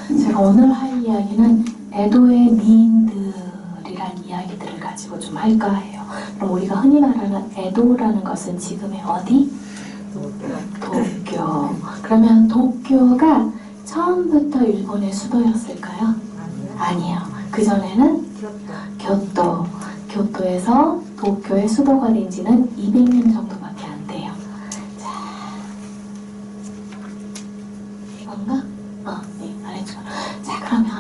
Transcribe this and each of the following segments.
제가 오늘 할 이야기는 에도의 미인들이란 이야기들을 가지고 좀 할까 해요. 그럼 우리가 흔히 말하는 에도라는 것은 지금의 어디? 도쿄. 그러면 도쿄가 처음부터 일본의 수도였을까요? 아니요. 그전에는 교토에서 도쿄의 수도가 된 지는 200년 정도밖에 안 돼요. 자, 이건가? 네, 알았죠. 자, 그러면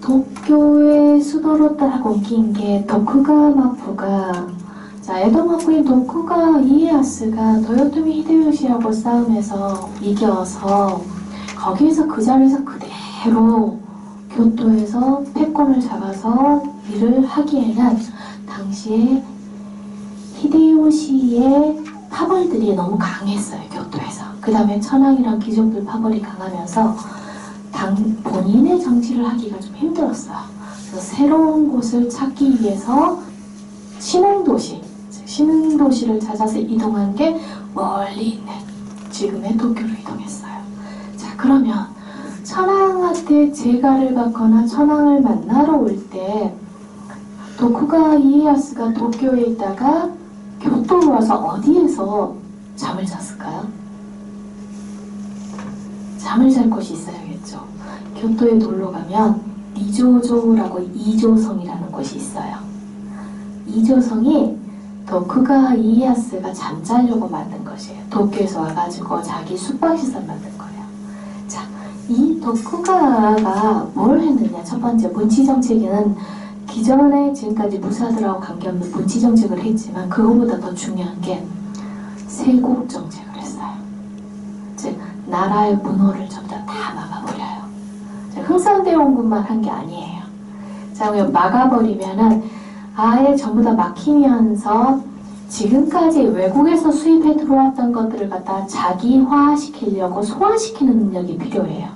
도쿄의 수도로 딱 옮긴 게 도쿠가마쿠가, 자, 에도마쿠인 도쿠가 이에야스가 도요토미 히데요시하고 싸움에서 이겨서 거기에서 그 자리에서 그대로 교토에서 패권을 잡아서 일을 하기에는 당시에 히데요시의 파벌들이 너무 강했어요. 교토에서. 그 다음에 천황이랑 귀족들 파벌이 강하면서 본인의 정치를 하기가 좀 힘들었어요. 그래서 새로운 곳을 찾기 위해서 신흥도시를 찾아서 이동한 게 멀리 있는 지금의 도쿄로 이동했어요. 자, 그러면 천황한테 재가를 받거나 천황을 만나러 올 때 도쿠가 이에야스가 도쿄에 있다가 교토로 와서 어디에서 잠을 잤을까요? 잠을 잘 곳이 있어야겠죠. 교토에 놀러 가면 니조조라고 이조성이라는 곳이 있어요. 이조성이 도쿠가 이에야스가 잠자려고 만든 것이에요. 도쿄에서 와가지고 자기 숙박시설 만든 거예요. 자, 이 도쿠가가 뭘 했느냐. 첫 번째, 문치정책에는 기존에 지금까지 무사들하고 관계없는 문치정책을 했지만 그거보다 더 중요한 게 세국정책을 했어요. 즉, 나라의 문호를 전부 다 막아버려요. 흥선대원군만 한 게 아니에요. 자, 막아버리면은 아예 전부 다 막히면서 지금까지 외국에서 수입해 들어왔던 것들을 갖다 자기화시키려고 소화시키는 능력이 필요해요.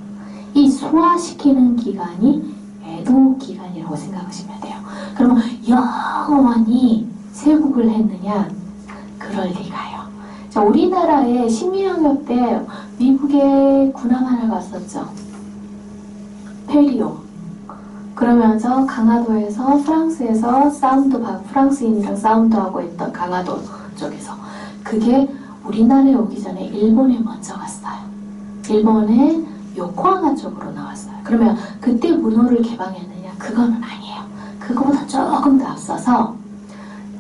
이 소화시키는 기간이 에도 기간이라고 생각하시면 돼요. 그러면 영원히 세국을 했느냐? 그럴 리가요. 자, 우리나라에 식민영역 때 미국에 군함 하나 갔었죠. 페리오. 그러면서 강화도에서 프랑스에서 프랑스인이랑 싸움도 하고 있던 강화도 쪽에서 그게 우리나라에 오기 전에 일본에 먼저 갔어요. 일본의 요코하마 쪽으로 나왔어요. 그러면 그때 문호를 개방했느냐? 그거는 아니에요. 그거보다 조금 더 앞서서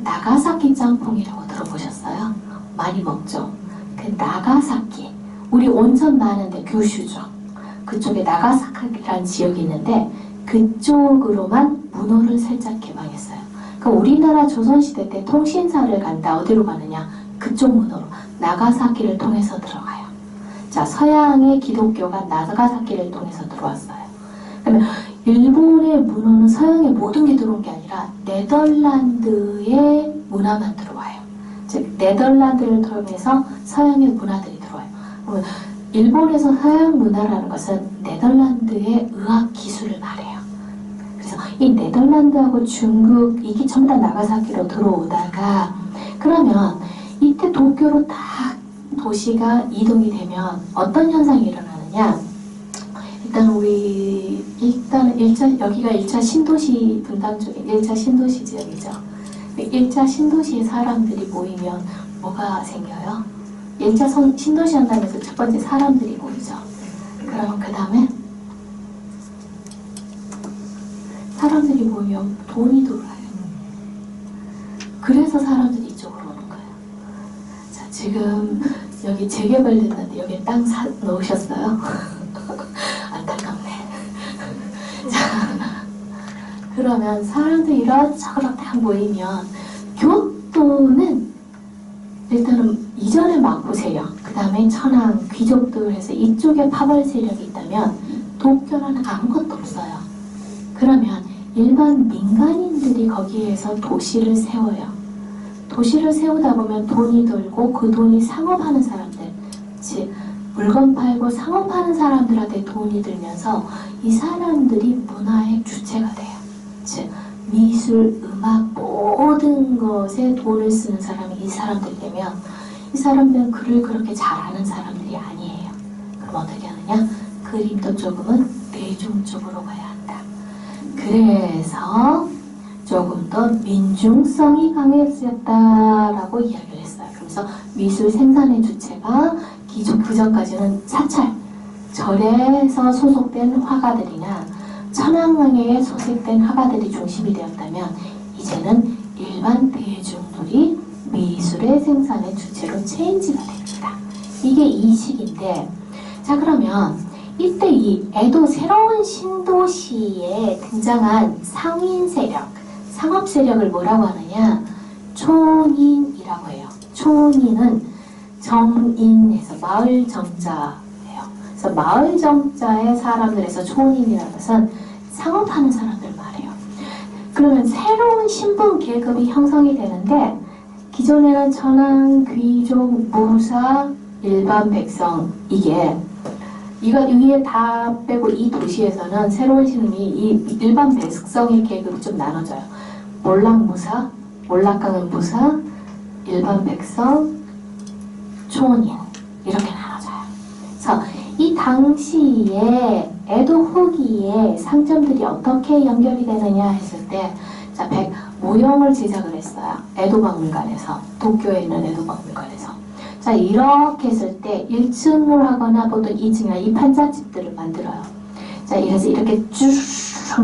나가사키 짬뽕이라고 들어보셨어요? 많이 먹죠? 그 나가사키, 우리 온천 많은데 규슈죠. 그쪽에 나가사키라는 지역이 있는데 그쪽으로만 문호를 살짝 개방했어요. 그러니까 우리나라 조선시대 때 통신사를 간다. 어디로 가느냐? 그쪽 문호로 나가사키를 통해서 들어가요. 자, 서양의 기독교가 나가사키를 통해서 들어왔어요. 그러면 일본의 문호는 서양의 모든 게 들어온 게 아니라 네덜란드의 문화만 들어와요. 즉 네덜란드를 통해서 서양의 문화들이 들어와요. 그러면 일본에서 서양 문화라는 것은 네덜란드의 의학 기술을 말해요. 그래서 이 네덜란드하고 중국 이게 전부 다 나가사키로 들어오다가 그러면 이때 도쿄로 딱 도시가 이동이 되면 어떤 현상이 일어나느냐? 여기가 1차 신도시 분당 쪽에 1차 신도시 지역이죠. 1차 신도시에 사람들이 모이면 뭐가 생겨요? 1차 신도시 한다면서 첫 번째 사람들이 모이죠. 그럼 그 다음에 사람들이 모이면 돈이 돌아요. 그래서 사람들이 이쪽으로 오는 거예요. 자, 지금 여기 재개발됐는데 여기 땅 넣으셨어요? 안타깝네. 자, 그러면 사람들이 이런저런 다 모이면 교토는 일단은 이전에 막보세요. 그 다음에 천황, 귀족들 해서 이쪽에 파벌 세력이 있다면 도쿄는 아무것도 없어요. 그러면 일반 민간인들이 거기에서 도시를 세워요. 도시를 세우다 보면 돈이 들고 그 돈이 상업하는 사람들, 즉 물건 팔고 상업하는 사람들한테 돈이 들면서 이 사람들이 문화의 주체가 돼요. 즉 미술, 음악 모든 것에 돈을 쓰는 사람이 이 사람들 되면 이 사람들은 글을 그렇게 잘 아는 사람들이 아니에요. 그럼 어떻게 하느냐? 그림도 조금은 대중적으로 가야 한다. 그래서 조금 더 민중성이 강해졌다라고 이야기를 했어요. 그래서 미술 생산의 주체가 기존 그전까지는 사찰, 절에서 소속된 화가들이나 천황릉에 소속된 화가들이 중심이 되었다면 이제는 일반 대중들이 미술의 생산의 주체로 체인지가 됩니다. 이게 이 시기인데, 자 그러면 이때 이 에도 새로운 신도시에 등장한 상인 세력, 상업 세력을 뭐라고 하느냐? 촌인이라고 해요. 촌인은 정인에서 마을 정자예요. 그래서 마을 정자의 사람들에서 촌인이라는 것은 상업하는 사람들 말이에요. 그러면 새로운 신분 계급이 형성이 되는데 기존에는 천황, 귀족, 무사, 일반 백성 이거 위에 다 빼고 이 도시에서는 새로운 신분이 이 일반 백성의 계급이 좀 나눠져요. 몰락무사, 몰락강은 무사, 일반 백성, 촌인 이렇게 나눠져요. 그래서 이 당시에 에도 후기에 상점들이 어떻게 연결이 되느냐 했을 때 자, 모형을 제작을 했어요. 에도 박물관에서, 도쿄에 있는 에도 박물관에서. 자, 이렇게 했을 때 1층을 하거나 보통 2층이나 이 판잣집들을 만들어요. 자, 그래서 이렇게 쭉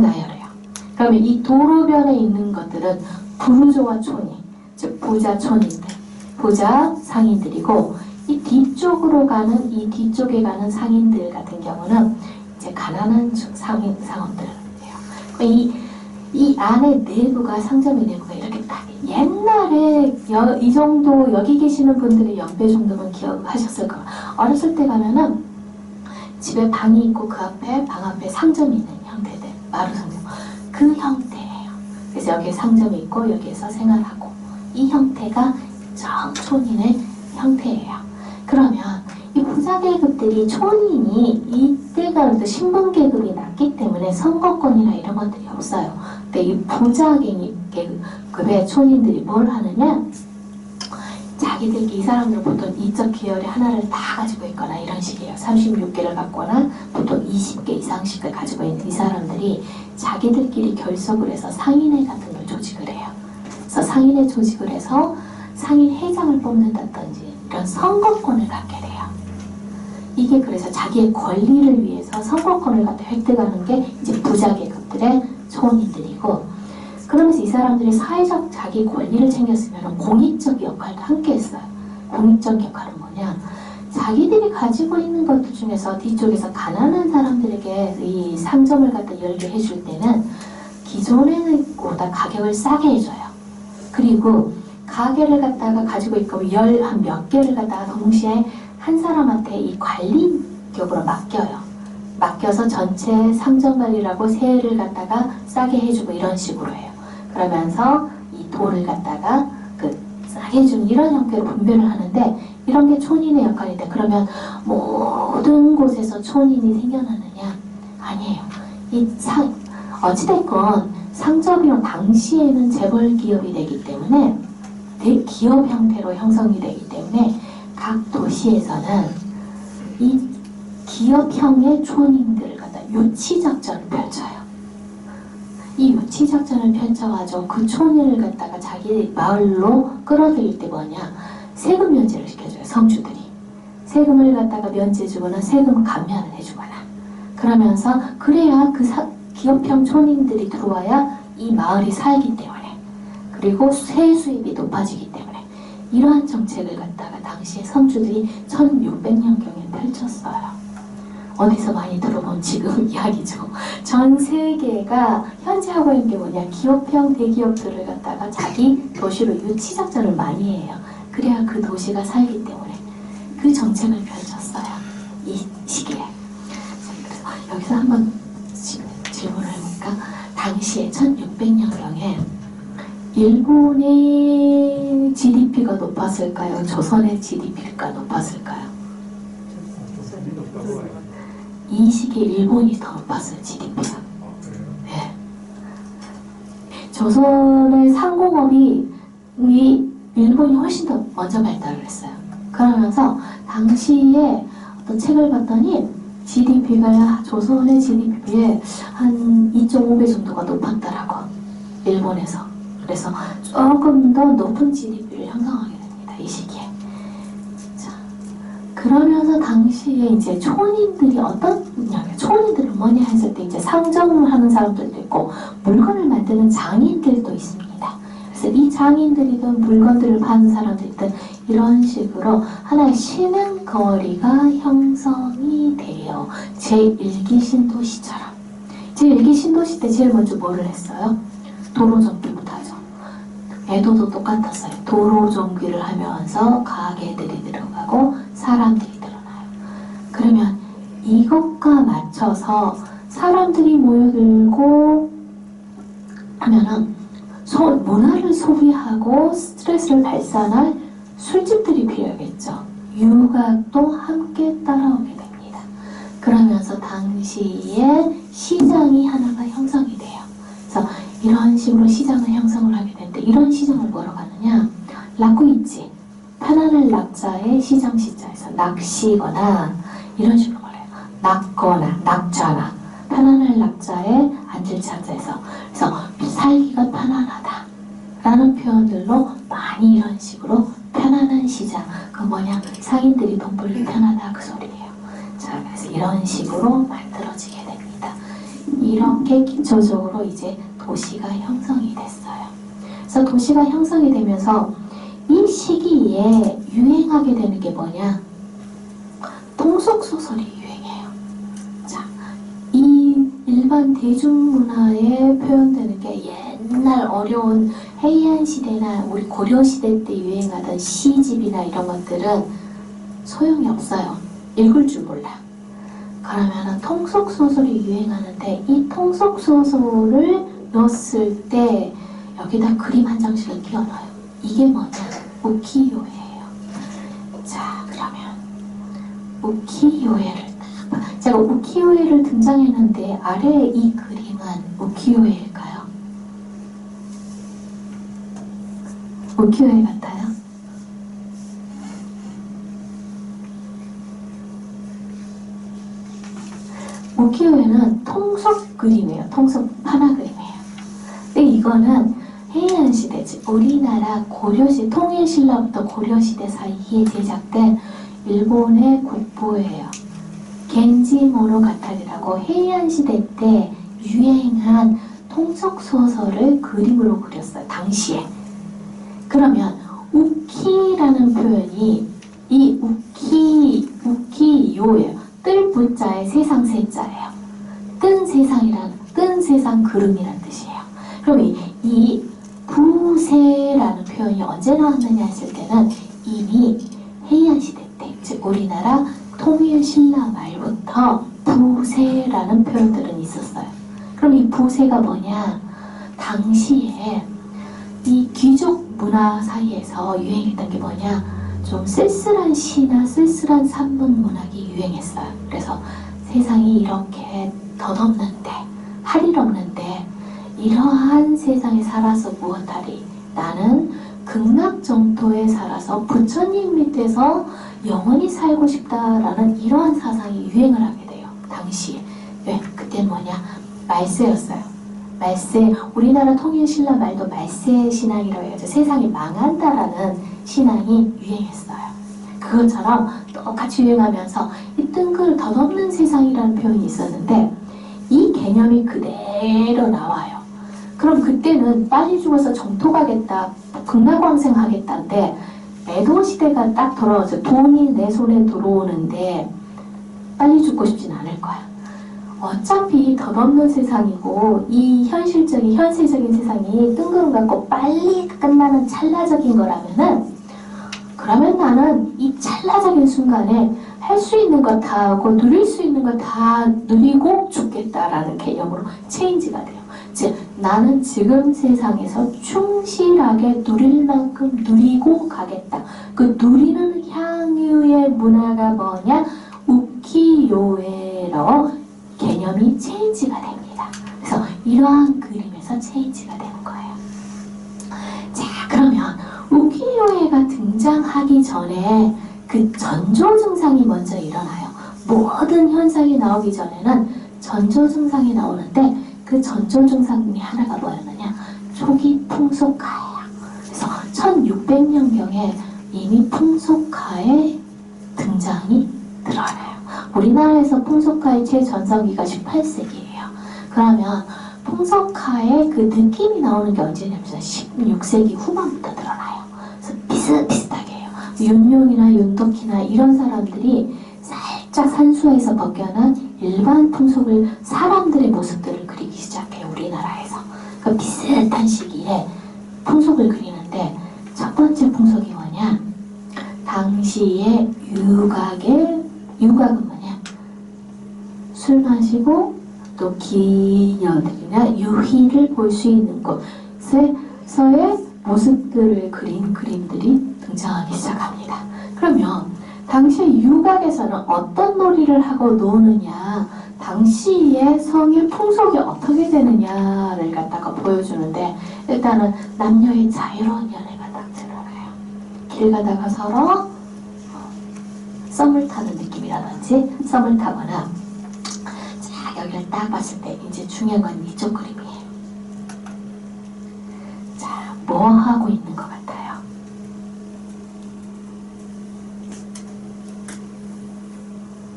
나열해요. 그러면 이 도로변에 있는 것들은 부르조와 촌인, 즉 부자 촌인들, 부자 상인들이고 이 뒤쪽으로 가는 이 뒤쪽에 가는 상인들 같은 경우는 이제 가난한 상업들이에요. 이 안에 내부가 상점의 내부가 이렇게 딱 옛날에 이 정도 여기 계시는 분들의 연배 정도면 기억하셨을 거예요. 어렸을 때 가면은 집에 방이 있고 그 앞에 방 앞에 상점이 있는 형태들, 마루 상점 그 형태예요. 그래서 여기에 상점이 있고 여기에서 생활하고 이 형태가 촌인의 형태예요. 그러면 이 부자 계급들이 촌인이 이때가 신분 계급이 낮기 때문에 선거권이나 이런 것들이 없어요. 근데 이 부자 계급의 촌인들이 뭘 하느냐? 자기들끼리 이 사람들은 보통 이적 계열의 하나를 다 가지고 있거나 이런 식이에요. 36개를 갖거나 보통 20개 이상씩을 가지고 있는 이 사람들이 자기들끼리 결속을 해서 상인회 같은 걸 조직을 해요. 그래서 상인회 조직을 해서 상인 회장을 뽑는다든지 이런 선거권을 갖게 돼요. 이게 그래서 자기의 권리를 위해서 선거권을 갖다 획득하는 게 이제 부자 계급들의 촌인들이고, 그러면서 이 사람들이 사회적 자기 권리를 챙겼으면 공익적 역할도 함께 했어요. 공익적 역할은 뭐냐? 자기들이 가지고 있는 것들 중에서 뒤쪽에서 가난한 사람들에게 이 상점을 갖다 열게 해줄 때는 기존에보다 가격을 싸게 해줘요. 그리고 가게를 갖다가 가지고 있고 한 몇 개를 갖다가 동시에 한 사람한테 이 관리격으로 맡겨요. 맡겨서 전체 상점 관리라고 세를 갖다가 싸게 해주고 이런 식으로 해요. 그러면서 이 돈을 갖다가 싸게 해주는 이런 형태로 분배를 하는데 이런 게 촌인의 역할인데 그러면 모든 곳에서 촌인이 생겨나느냐? 아니에요. 어찌됐건 상점이란 당시에는 재벌 기업이 되기 때문에 대기업 형태로 형성이 되기 때문에 각 도시에서는 이 기업형의 촌인들을 갖다 유치작전을 펼쳐요. 이 유치작전을 펼쳐가지고 그 촌인을 갖다가 자기 마을로 끌어들일 때 뭐냐? 세금 면제를 시켜줘요. 성주들이. 세금을 갖다가 면제해주거나 세금 감면을 해주거나 그러면서 그래야 기업형 촌인들이 들어와야 이 마을이 살기 때문에 그리고 세 수입이 높아지기 때문에 이러한 정책을 갖다가 당시에 성주들이 1600년경에 펼쳤어요. 어디서 많이 들어본 지금 이야기죠. 전 세계가 현재 하고 있는 게 뭐냐? 기업형 대기업들을 갖다가 자기 도시로 유치작전을 많이 해요. 그래야 그 도시가 살기 때문에 그 정책을 펼쳤어요. 이 시기에. 그래서 여기서 한번 질문을 해볼까? 당시에 1600년경에 일본의 GDP가 높았을까요? 조선의 GDP가 높았을까요? 이 시기에 일본이 더 높았어요. GDP가. 네. 조선의 상공업이 일본이 훨씬 더 먼저 발달을 했어요. 그러면서 당시에 어떤 책을 봤더니 GDP가 조선의 GDP에 한 2.5배 정도가 높았더라고. 일본에서. 그래서 조금 더 높은 GDP를 형성하게 됩니다. 이 시기에. 자, 그러면서 당시에 이제 초원인들이 초원인들은 뭐냐 했을 때 이제 상점을 하는 사람들도 있고 물건을 만드는 장인들도 있습니다. 그래서 이 장인들이든 물건들을 파는 사람들이든 이런 식으로 하나의 신흥거리가 형성이 돼요. 제1기 신도시처럼. 제1기 신도시 때 제일 먼저 뭐를 했어요? 도로정비부터 하죠. 에도도 똑같았어요. 도로정비를 하면서 가게들이 들어가고 사람들이 늘어나요. 그러면 이것과 맞춰서 사람들이 모여들고 하면은 문화를 소비하고 스트레스를 발산할 술집들이 필요하겠죠. 유각도 함께 따라오게 됩니다. 그러면서 당시에 시장이 하나가 형성이 돼요. 그래서 이런 식으로 시장을 형성을 하게 되는데 이런 시장을 뭐라고 하느냐? 락구있지. 편안한 낙자의 시장 시자에서 낚시거나 이런 식으로 말해요. 낙거나 낙자나 편안한 낙자의 앉을 자자에서 그래서 살기가 편안하다 라는 표현들로 많이 이런 식으로 편안한 시장 그 뭐냐 상인들이 돈 벌기 편하다 그 소리예요. 자 그래서 이런 식으로 만들어지게 됩니다. 이렇게 기초적으로 이제 도시가 형성이 됐어요. 그래서 도시가 형성이 되면서 이 시기에 유행하게 되는 게 뭐냐 통속소설이 유행해요. 자, 이 일반 대중문화에 표현되는 게 옛날 어려운 해이안 시대나 우리 고려시대 때 유행하던 시집이나 이런 것들은 소용이 없어요. 읽을 줄 몰라. 그러면은 통속소설이 유행하는데 이 통속소설을 넣었을 때 여기다 그림 한 장씩을 끼워넣어요. 이게 뭐냐? 우키요에예요. 자, 그러면 우키요에를 제가 우키요에를 등장했는데 아래에 이 그림은 우키요에일까요? 우키요에 같아요? 우키요에는 통속 그림이에요. 통속 하나 그림이에요. 근데 이거는 해이안 시대, 우리나라 고려시, 통일신라부터 고려시대 사이에 제작된 일본의 국보예요. 겐지 모노가타리라고 해이안 시대 때 유행한 통속소설을 그림으로 그렸어요. 당시에. 그러면 우키라는 표현이 이 우키요예요. 뜰 부자의 세상 세자예요. 뜬 세상 그림이란 뜻이에요. 그럼 이 부세라는 표현이 언제 나왔느냐 했을 때는 이미 해이안 시대 때, 즉 우리나라 통일 신라 말부터 부세라는 표현들은 있었어요. 그럼 이 부세가 뭐냐? 당시에 이 귀족 문화 사이에서 유행했던 게 뭐냐? 좀 쓸쓸한 시나 쓸쓸한 산문 문학이 유행했어요. 그래서 세상이 이렇게 덧없는데, 할 일 없는데 이러한 세상에 살아서 무엇하리? 나는 극락정토에 살아서 부처님 밑에서 영원히 살고 싶다라는 이러한 사상이 유행을 하게 돼요. 당시에. 왜? 그때 뭐냐? 말세였어요. 말세, 우리나라 통일신라 말도 말세 신앙이라고 해서 세상이 망한다라는 신앙이 유행했어요. 그것처럼 똑같이 유행하면서 이 뜬글 덧없는 세상이라는 표현이 있었는데 이 개념이 그대로 나와요. 그럼 그때는 빨리 죽어서 정토 가겠다, 극락왕생 하겠다인데 에도 시대가 딱 돌아와서 돈이 내 손에 들어오는데 빨리 죽고 싶진 않을 거야. 어차피 덧없는 세상이고 이 현실적인 현세적인 세상이 뜬구름 같고 빨리 끝나는 찰나적인 거라면은 그러면 나는 이 찰나적인 순간에 할 수 있는 거 다 하고 누릴 수 있는 거 다 누리고 죽겠다라는 개념으로 체인지가 돼요. 즉 나는 지금 세상에서 충실하게 누릴 만큼 누리고 가겠다. 그 누리는 향유의 문화가 뭐냐? 우키요에로 개념이 체인지가 됩니다. 그래서 이러한 그림에서 체인지가 되는 거예요. 자, 그러면 우키요에가 등장하기 전에 그 전조 증상이 먼저 일어나요. 모든 현상이 나오기 전에는 전조 증상이 나오는데 그 전조 증상 중에 하나가 뭐였느냐? 초기 풍속가예요. 그래서 1600년경에 이미 풍속가의 등장이 드러나요. 우리나라에서 풍속가의 최전성기가 18세기예요. 그러면 풍속가의 그 느낌이 나오는 게 언제냐면 16세기 후반부터 드러나요. 그래서 비슷비슷하게 해요. 윤용이나 윤덕희나 이런 사람들이 살짝 산수에서 벗겨난 일반 풍속을, 사람들의 모습들을 그리기 시작해요. 우리나라에서. 그 비슷한 시기에 풍속을 그리는데 첫 번째 풍속이 뭐냐? 당시의 유곽은 뭐냐? 술 마시고 또 기녀들이나 유희를 볼 수 있는 곳에서의 모습들을 그린 그림들이 등장하기 시작합니다. 그러면 당시 유곽에서는 어떤 놀이를 하고 노느냐, 당시의 성의 풍속이 어떻게 되느냐를 갖다가 보여주는데, 일단은 남녀의 자유로운 연애가 딱 드러나요. 길 가다가 서로 썸을 타는 느낌이라든지 썸을 타거나, 자, 여기를 딱 봤을 때 이제 중요한 건 이쪽 그림이에요. 자, 뭐 하고 있는 것 같아요?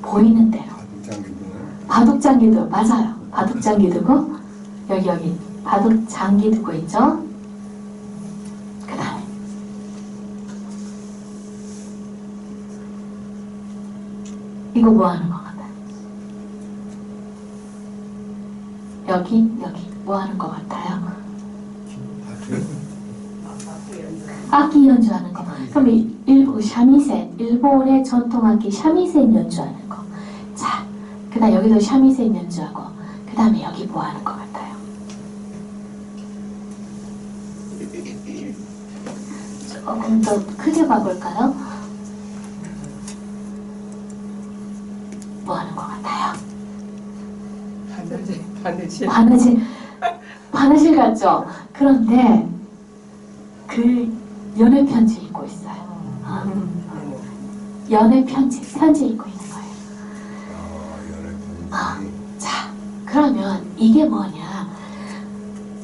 보이는 대로. 바둑장기 두고, 맞아요. 바둑장기 두고, 여기 바둑장기 두고 있죠? 그 다음에 이거 뭐 하는 것 같아요? 여기 뭐 하는 것 같아요? 악기 연주하는 거. 그럼 일본 샤미센, 일본의 전통악기 샤미센 연주하는 거. 자, 그다음 여기도 샤미센 연주하고, 그 다음에 여기 뭐 하는 것 같아요? 조금 더 크게 봐볼까요? 뭐 하는 것 같아요? 바느질 같죠? 그런데 그 연애 편지 읽고 있어요. 연애 편지 읽고 있는 거예요. 자, 그러면 이게 뭐냐?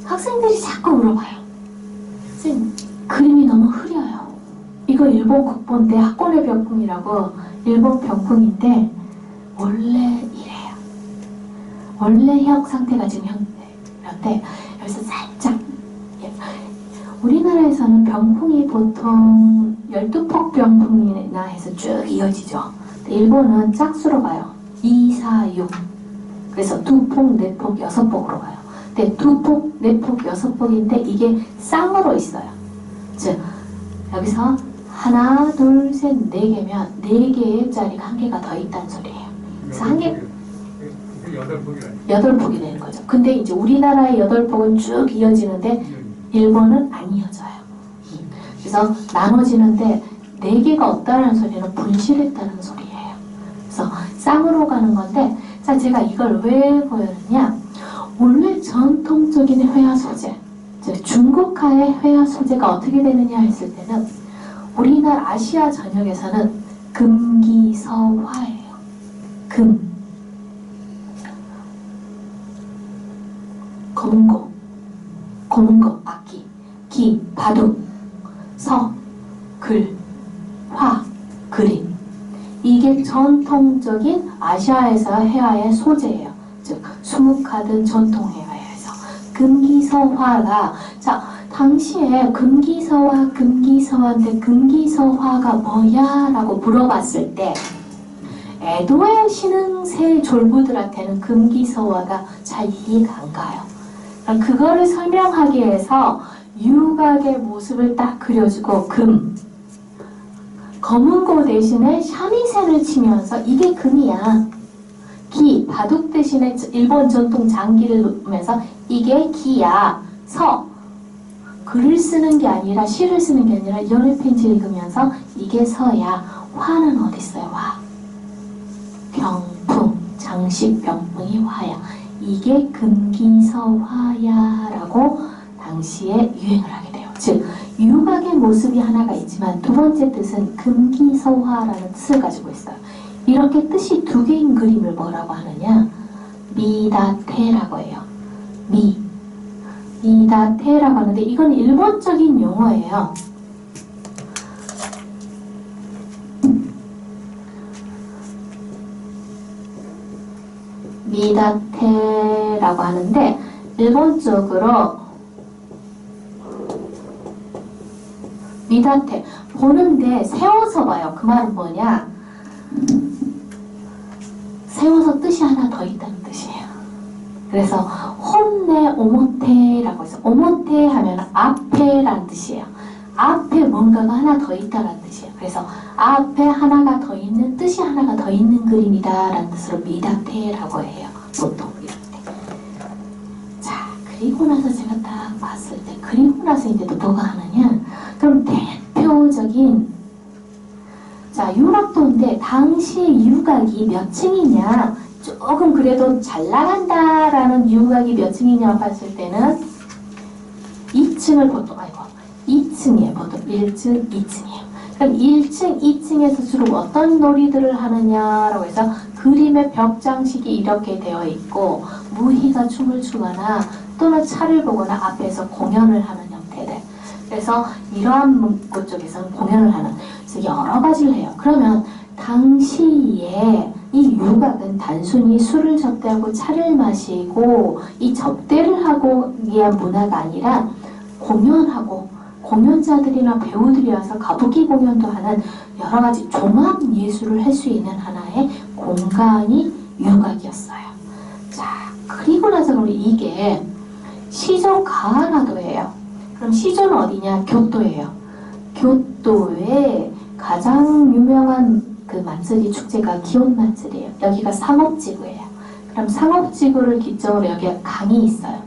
학생들이 자꾸 물어봐요. 쌤, 그림이 너무 흐려요. 이거 일본 국보인데, 학권의 병풍이라고 일본 병풍인데 원래 이래요. 원래형 상태가 지금 이런데 여기서 살짝, 우리나라에서는 병풍이 보통 12폭 병풍이나 해서 쭉 이어지죠. 일본은 짝수로 가요. 2, 4, 6. 그래서 2폭, 4폭, 6폭으로 가요. 근데 2폭, 4폭, 6폭인데 이게 쌍으로 있어요. 즉 여기서 하나, 둘, 셋, 4개면 4개의 자리가 1개가 더 있다는 소리예요. 그래서 8폭이 되는 거죠. 근데 이제 우리나라의 8폭은 쭉 이어지는데 일본은 안 이어져요. 그래서 나눠지는데 4개가 없다는 소리는 분실했다는 소리예요. 그래서 쌍으로 가는 건데, 자, 제가 이걸 왜 보여줬냐? 원래 전통적인 회화 소재, 즉 중국화의 회화 소재가 어떻게 되느냐 했을 때는 우리나라 아시아 전역에서는 금기서화예요. 검은고, 악기, 기, 바둑, 서, 글, 화, 그림. 이게 전통적인 아시아에서 회화의 소재예요. 즉 수묵하던 전통 회화에서 금기서화가, 자, 당시에 금기서화인데 금기서화가 뭐야? 라고 물어봤을 때 에도의 신흥세 졸부들한테는 금기서화가 잘 이해가 안 가요. 그거를 설명하기 위해서 유곽의 모습을 딱 그려주고 검은고 대신에 샤미센을 치면서 이게 금이야. 기, 바둑 대신에 일본 전통 장기를 놓으면서 이게 기야. 서, 글을 쓰는 게 아니라 시를 쓰는 게 아니라 연애 편지 읽으면서 이게 서야. 화는 어디 있어요? 화. 병풍, 장식 병풍이 화야. 이게 금기서화야라고 당시에 유행을 하게 돼요. 즉 유곽의 모습이 하나가 있지만 두 번째 뜻은 금기서화라는 뜻을 가지고 있어요. 이렇게 뜻이 두 개인 그림을 뭐라고 하느냐? 미다테라고 해요. 미다테라고 하는데 이건 일본적인 용어예요. 미다테라고 하는데 일본적으로 미다테 보는데 세워서 봐요. 그 말은 뭐냐? 세워서 뜻이 하나 더 있다는 뜻이에요. 그래서 혼내 오모테라고 해서 오모테 하면 앞에라는 뜻이에요. 앞에 뭔가가 하나 더 있다라는 뜻이에요. 그래서 앞에 하나가 더 있는 뜻이 하나가 더 있는 그림이다 라는 뜻으로 미다테라고 해요. 보통 이럴 때. 자, 그리고 나서 제가 딱 봤을 때 그리고 나서 이제 또 뭐가 하느냐? 그럼 대표적인 자, 유럽도인데 당시 유곽이 몇 층이냐? 조금 그래도 잘 나간다라는 유곽이 몇 층이냐 봤을 때는 2층을 보통 2층이에요. 보통 1층, 2층이에요. 그럼 1층, 2층에서 주로 어떤 놀이들을 하느냐라고 해서 그림의 벽 장식이 이렇게 되어 있고 무희가 춤을 추거나 또는 차를 보거나 앞에서 공연을 하는 형태들. 그래서 이러한 곳 쪽에서는 공연을 하는 그래서 여러 가지를 해요. 그러면 당시에 이 유곽은 단순히 술을 접대하고 차를 마시고 이 접대를 하고 위한 문화가 아니라 공연하고 공연자들이나 배우들이 와서 가부키 공연도 하는 여러 가지 종합 예술을 할 수 있는 하나의 공간이 유곽이었어요. 자, 그리고 나서 그럼 이게 시조 가하나도예요. 그럼 시조는 어디냐? 교토예요. 교토에 가장 유명한 그 만쓰리 축제가 기온 만쓰리예요. 여기가 상업지구예요. 그럼 상업지구를 기점으로 여기가 강이 있어요.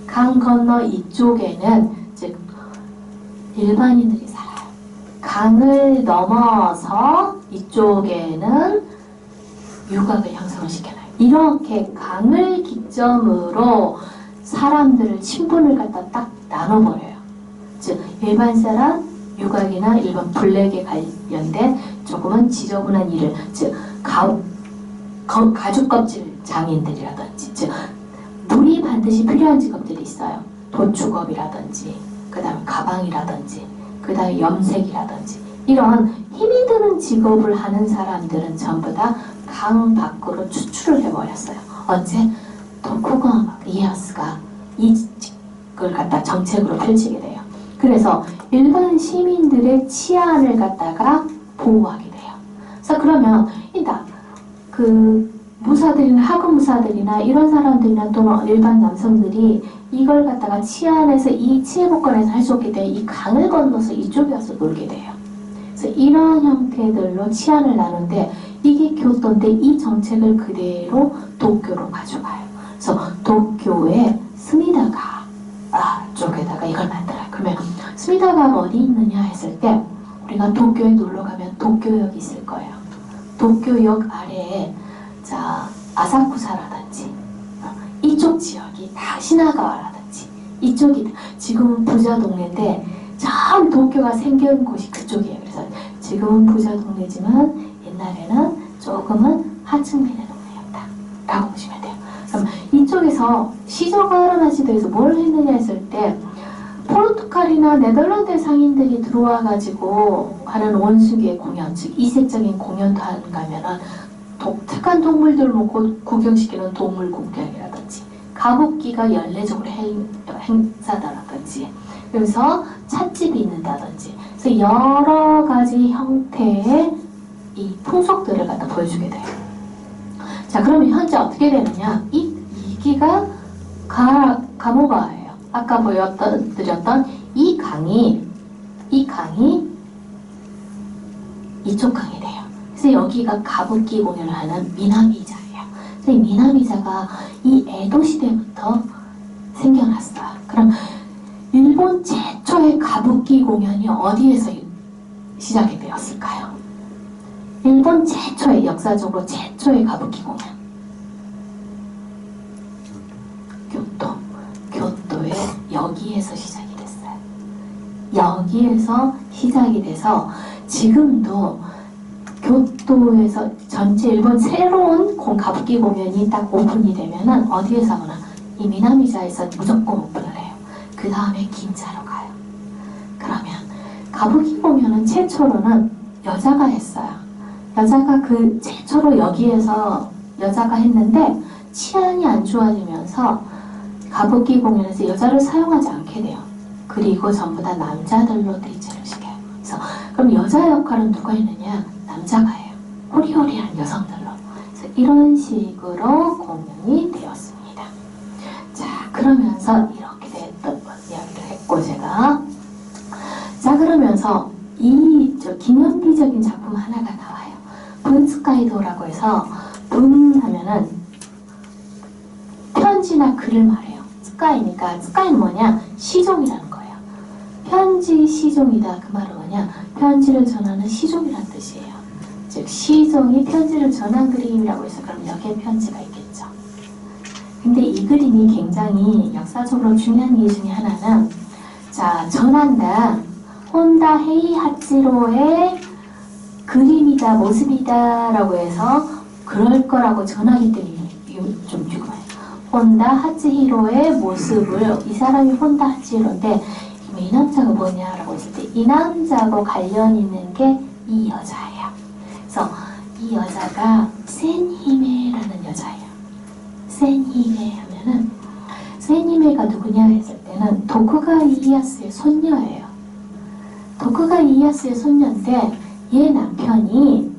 강 건너 이쪽에는 즉 일반인들이 살아요. 강을 넘어서 이쪽에는 유곽을 형성을 시켜놔요. 이렇게 강을 기점으로 사람들을 친분을 갖다 딱 나눠버려요. 즉 일반 사람, 유곽이나 일반 블랙에 관련된 조금은 지저분한 일을 즉 가죽 껍질 장인들이라든지 즉 물이 반드시 필요한 직업들이 있어요. 도축업이라든지 그 다음에 가방이라든지 그 다음에 염색이라든지 이런 힘이 드는 직업을 하는 사람들은 전부 다 강 밖으로 추출을 해버렸어요. 언제? 도쿠가와 이에야스가 이직을 갖다 정책으로 펼치게 돼요. 그래서 일반 시민들의 치안을 갖다가 보호하게 돼요. 그래서 그러면 그 무사들이나 하급 무사들이나 이런 사람들이나 또는 일반 남성들이 이걸 갖다가 치안에서 이 치해복권에서 할 수 없기 때문에 이 강을 건너서 이쪽에 와서 놀게 돼요. 그래서 이런 형태들로 치안을 나누는데 이게 교토인데 이 정책을 그대로 도쿄로 가져가요. 그래서 도쿄의 스미다가 쪽에다가 이걸 만들어요. 그러면 스미다가가 어디 있느냐 했을 때 우리가 도쿄에 놀러 가면 도쿄역이 있을 거예요. 도쿄역 아래에 자 아사쿠사라든지 이쪽 지역이 다 시나가와라든지 이쪽이 지금은 부자 동네인데 참 도쿄가 생긴 곳이 그쪽이에요. 그래서 지금은 부자 동네지만 옛날에는 조금은 하층민의 동네였다 라고 보시면 돼요. 그럼 이쪽에서 시조가하라나 시도에서 뭘 했느냐 했을 때 포르투갈이나 네덜란드 상인들이 들어와 가지고 하는 원숭이의 공연 즉 이색적인 공연도 하는가 하면은 독특한 동물들을 구경시키는 동물 구경이라든지 가복기가 연례적으로 행사다라든지 그래서 찻집이 있는다든지 그래서 여러 가지 형태의 이 풍속들을 갖다 보여주게 돼요. 자 그러면 현재 어떻게 되느냐 이기가 가모가예요. 아까 보여드렸던 이 강이 이쪽 강이 돼요. 그래서 여기가 가부키 공연을 하는 미나미자예요. 그래서 이 미나미자가 이 에도 시대부터 생겨났어요. 그럼 일본 최초의 가부키 공연이 어디에서 시작이 되었을까요? 일본 최초의 역사적으로 최초의 가부키 공연 교토의 여기에서 시작이 됐어요. 여기에서 시작이 돼서 지금도 교토에서 전체 일본 새로운 가부키 공연이 딱 오픈이 되면은 어디에서 하거나 이 미나미자에서 무조건 오픈을 해요. 그 다음에 긴자로 가요. 그러면 가부키 공연은 최초로는 여자가 했어요. 여자가 최초로 여기에서 여자가 했는데 치안이 안 좋아지면서 가부키 공연에서 여자를 사용하지 않게 돼요. 그리고 전부 다 남자들로 대체를 시켜요. 그래서 그럼 여자 역할은 누가 했느냐? 남자가 해요. 호리호리한 여성들로. 그래서 이런 식으로 공연이 되었습니다. 자, 그러면서 이렇게 됐던 이야기를 했고 제가 자, 그러면서 기념비적인 작품 하나가 나와요. 분스카이도라고 해서 분 하면은 편지나 글을 말해요. 스카이니까 스카이는 뭐냐? 시종이라는 거예요. 편지 시종이다. 그 말은 뭐냐? 편지를 전하는 시종이라는 뜻이에요. 즉 시종이 편지를 전한 그림이라고 해서 그럼 여기에 편지가 있겠죠. 근데 이 그림이 굉장히 역사적으로 중요한 이유 중에 하나는 자, 전한다. 혼다 헤이하치로의 그림이다, 모습이다 라고 해서 그럴 거라고 전하기 때문에 좀 궁금해요. 혼다 하치히로의 모습을 이 사람이 혼다 하치히로인데 이 남자가 뭐냐라고 했을 때 이 남자하고 관련 있는 게 이 여자예요. 그래서 이 여자가 센히메라는 여자예요. 센히메 하면은 센히메가 누구냐 했을 때는 도쿠가 이에야스의 손녀예요. 도쿠가 이에야스의 손녀인데 얘 남편이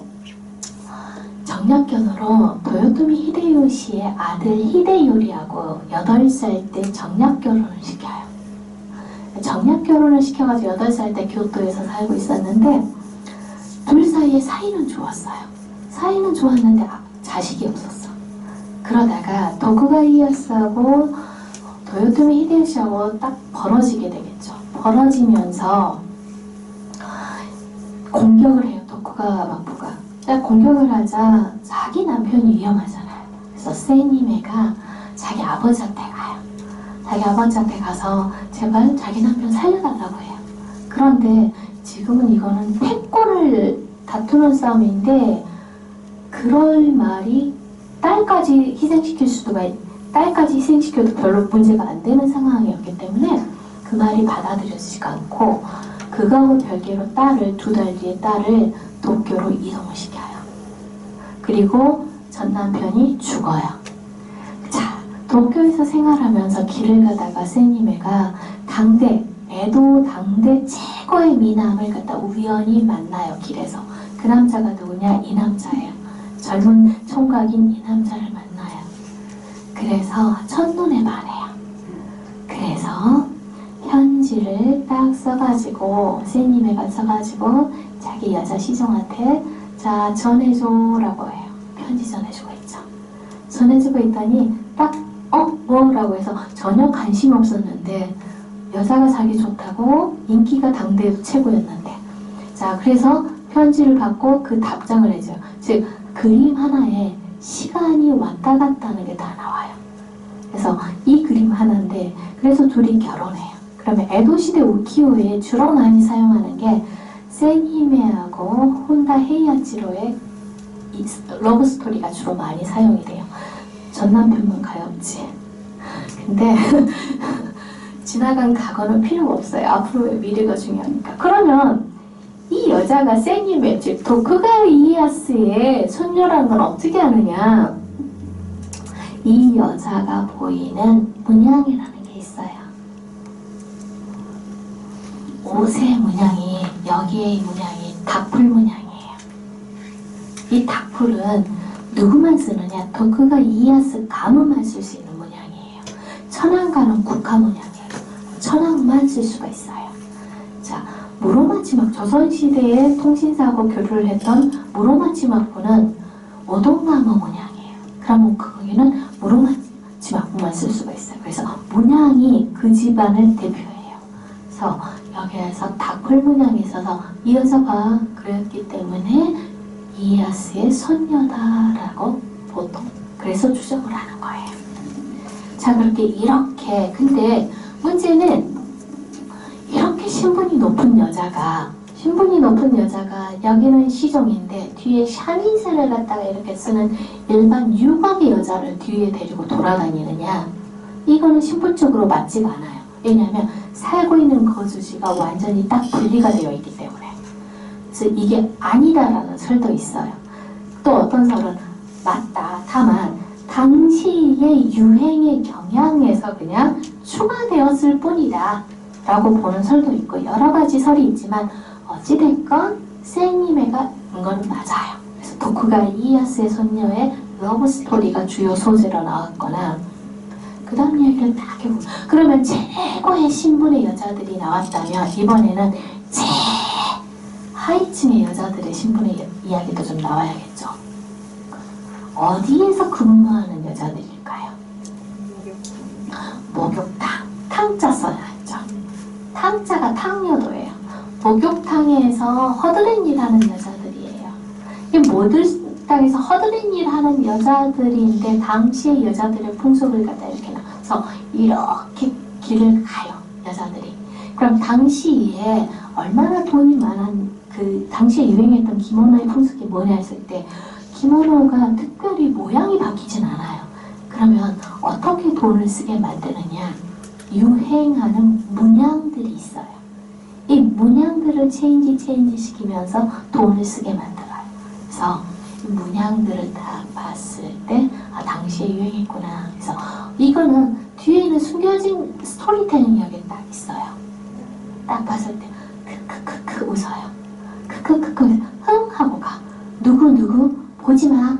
정략견으로 도요토미 히데요시의 아들 히데요리하고 8살 때 정략결혼을 시켜요. 정략결혼을 시켜가지고 8살 때 교토에서 살고 있었는데 둘 사이에 사이는 좋았어요. 사이는 좋았는데 자식이 없었어. 그러다가 도쿠가 이에야스하고 도요토미 히데요시하고 딱 벌어지게 되겠죠. 벌어지면서 공격을 해요. 도쿠가와 마부가. 공격을 하자 자기 남편이 위험하잖아요. 그래서 세니메가 자기 아버지한테 가요. 자기 아버지한테 가서 제발 자기 남편 살려달라고 해요. 그런데 지금은 이거는 패권을 다투는 싸움인데 그럴 말이 딸까지 딸까지 희생시켜도 별로 문제가 안 되는 상황이었기 때문에 그 말이 받아들여지지가 않고 그거하고 별개로 두 달 뒤에 딸을 도쿄로 이동을 시켜요. 그리고 전 남편이 죽어요. 자, 도쿄에서 생활하면서 길을 가다가 세니메가 에도 당대 최고의 미남을 갖다 우연히 만나요. 길에서. 그 남자가 누구냐? 이 남자예요. 젊은 총각인 이 남자를 만나요. 그래서 첫눈에 반해요. 그래서 편지를 딱 써가지고 세니메가 써가지고 자기 여자 시종한테 자 전해줘라고 해요. 편지 전해주고 있죠. 전해주고 있더니 딱 뭐라고 해서 전혀 관심 없었는데 여자가 자기 좋다고 인기가 당대에도 최고였는데 자 그래서 편지를 받고 그 답장을 해줘요. 즉 그림 하나에 시간이 왔다 갔다 하는 게 다 나와요. 그래서 이 그림 하나인데 그래서 둘이 결혼해요. 그러면 에도시대 우키요에 주로 많이 사용하는 게 센히메하고 혼다 헤이아치로의 러브 스토리가 주로 많이 사용이 돼요. 전 남편만 가엾지. 근데 지나간 과거는 필요가 없어요. 앞으로의 미래가 중요하니까. 그러면 이 여자가 센히메, 즉 도쿠가 이에야스의 손녀라는 건 어떻게 아느냐? 이 여자가 보이는 문양이라는 게 있어요. 옷의 문양이 여기에 이 문양이 닭풀 문양이에요. 이 닭풀은 누구만 쓰느냐? 도쿠가 이에야스 가문만 쓸 수 있는 문양이에요. 천황가는 국가 문양이에요. 천황만 쓸 수가 있어요. 자, 무로마치막 조선시대에 통신사하고 교류를 했던 무로마치막부는 오동나무 문양이에요. 그러면 거기는 무로마치막부만 쓸 수가 있어요. 그래서 문양이 그 집안을 대표해요. 그래서 여기에서 닭풀 문양이 있어서 이 여자가 그랬기 때문에 이에야스의 손녀다라고 보통 그래서 추정을 하는 거예요. 자, 그렇게 근데 문제는 이렇게 신분이 높은 여자가 신분이 높은 여자가 여기는 시종인데 뒤에 샤미세를 갖다가 이렇게 쓰는 일반 유곽의 여자를 뒤에 데리고 돌아다니느냐? 이거는 신분적으로 맞지가 않아요. 왜냐하면 살고 있는 거주지가 완전히 딱 분리가 되어 있기 때문에. 그래서 이게 아니다라는 설도 있어요. 또 어떤 설은 맞다. 다만 당시의 유행의 경향에서 그냥 추가되었을 뿐이다 라고 보는 설도 있고 여러 가지 설이 있지만 어찌됐건 세니메가 이거는 맞아요. 그래서 도쿠가 이에야스의 손녀의 러브 스토리가 주요 소재로 나왔거나 그 다음 얘기를 딱 해보고 그러면 최고의 신분의 여자들이 나왔다면 이번에는 하이층의 여자들의 신분의 이야기도 좀 나와야겠죠. 어디에서 근무하는 여자들일까요? 목욕탕. 탕자 써야 했죠. 탕자가 탕여도예요. 목욕탕에서 허드렛 일하는 여자들이에요. 이 목욕탕에서 허드렛 일하는 여자들인데 당시의 여자들의 풍속을 갖다 이렇게 나서 이렇게 길을 가요. 여자들이. 그럼 당시에 얼마나 돈이 많은 그 당시에 유행했던 기모노의 풍속이 뭐냐 했을 때 기모노가 특별히 모양이 바뀌진 않아요. 그러면 어떻게 돈을 쓰게 만드느냐? 유행하는 문양들이 있어요. 이 문양들을 체인지 시키면서 돈을 쓰게 만들어요. 그래서 이 문양들을 딱 봤을 때 아, 당시에 유행했구나. 그래서 이거는 뒤에는 숨겨진 스토리텔링 여기 딱 있어요. 딱 봤을 때 크크크크 웃어요. 크크크크 흥 하고 가. 누구 보지마.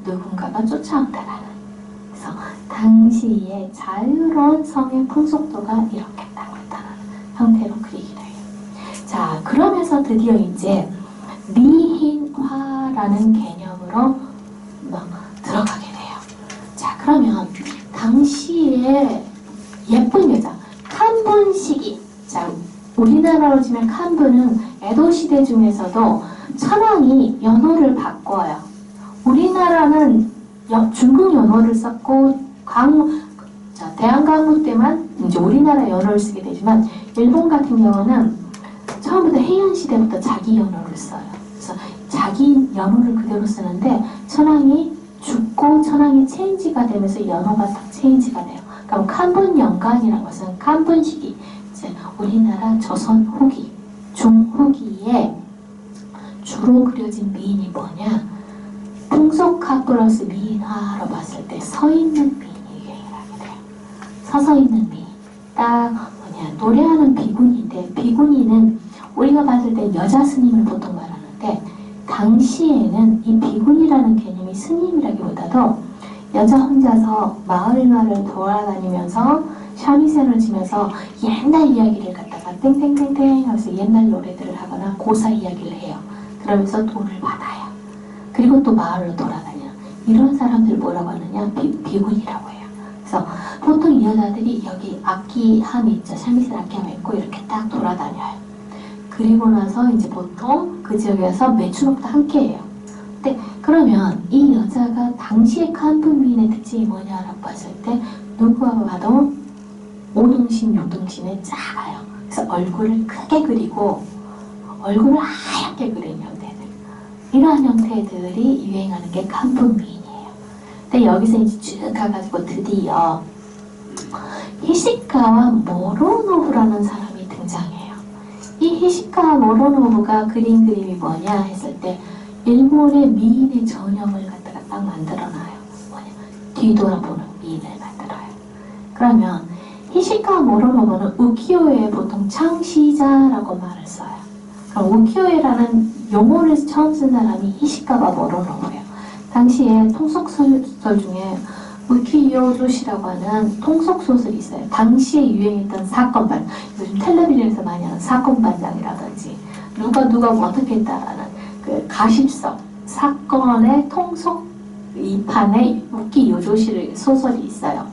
누군가가 쫓아온다라는. 그래서 당시의 자유로운 성의 풍속도가 이렇게 딱 나타나는 형태로 그리기도 해요. 자, 그러면서 드디어 이제 미힌화라는 개념으로 막 들어가게 돼요. 자, 그러면 당시에 예쁜 여자, 칸분 시기. 자, 우리나라로 치면 칸분은 에도 시대 중에서도 천황이 연호를 바꿔요. 우리나라는 중국 연호를 썼고 대한강무 때만 이제 우리나라 연호를 쓰게 되지만 일본 같은 경우는 처음부터 해양 시대부터 자기 연호를 써요. 그래서 자기 연호를 그대로 쓰는데 천황이 죽고 천황이 체인지가 되면서 연호가 딱 체인지가 돼요. 그럼 칸분 연간이라는 것은 칸분 시기, 이제 우리나라 조선 후기, 중후기에 주로 그려진 미인이 뭐냐? 풍속화 플러스 미인화로 봤을 때 서있는 미인이 유행을 하게 돼요. 서서 있는 미인. 딱 뭐냐? 노래하는 비구니인데 비구니는 우리가 봤을 때 여자 스님을 보통 말하는데 당시에는 이 비구니라는 개념이 스님이라기보다도 여자 혼자서 마을마을 돌아다니면서 샤미센을 치면서 옛날 이야기를 갖다가 땡땡땡땡 하면서 옛날 노래들을 하거나 고사 이야기를 해요. 그러면서 돈을 받아요. 그리고 또 마을로 돌아다녀요. 이런 사람들 뭐라고 하느냐? 비군이라고 해요. 그래서 보통 이 여자들이 여기 악기함이 있죠. 샤미센 악기함이 있고 이렇게 딱 돌아다녀요. 그리고 나서 이제 보통 그 지역에서 매춘업도 함께 해요. 근데 그러면 이 여자가 당시의 칸분 미인의 특징이 뭐냐라고 봤을 때 누구와 봐도 5등신, 6등신에 작아요. 그래서 얼굴을 크게 그리고 얼굴을 하얗게 그리는 형태들. 이러한 형태들이 유행하는 게 칸분 미인이에요. 근데 여기서 이제 쭉 가가지고 드디어 히시카와 모로노부라는 사람이 등장해요. 이 히시카 모로노부가 그린 그림이 뭐냐 했을 때 일본의 미인의 전형을 갖다가 딱 만들어놔요. 뭐냐? 뒤돌아보는 미인을 만들어요. 그러면 히시카 모로노부는 우키요에 보통 창시자라고 말을 써요. 그럼 우키요에라는 용어를 처음 쓴 사람이 히시카와 모로노부예요. 당시에 통속소설 중에 우키요조시라고 하는 통속소설이 있어요. 당시에 유행했던 사건반, 요즘 텔레비전에서 많이 하는 사건반장이라든지 누가 어떻게 했다라는 그 가십성, 사건의 통속 이 판에 우키요조시 소설이 있어요.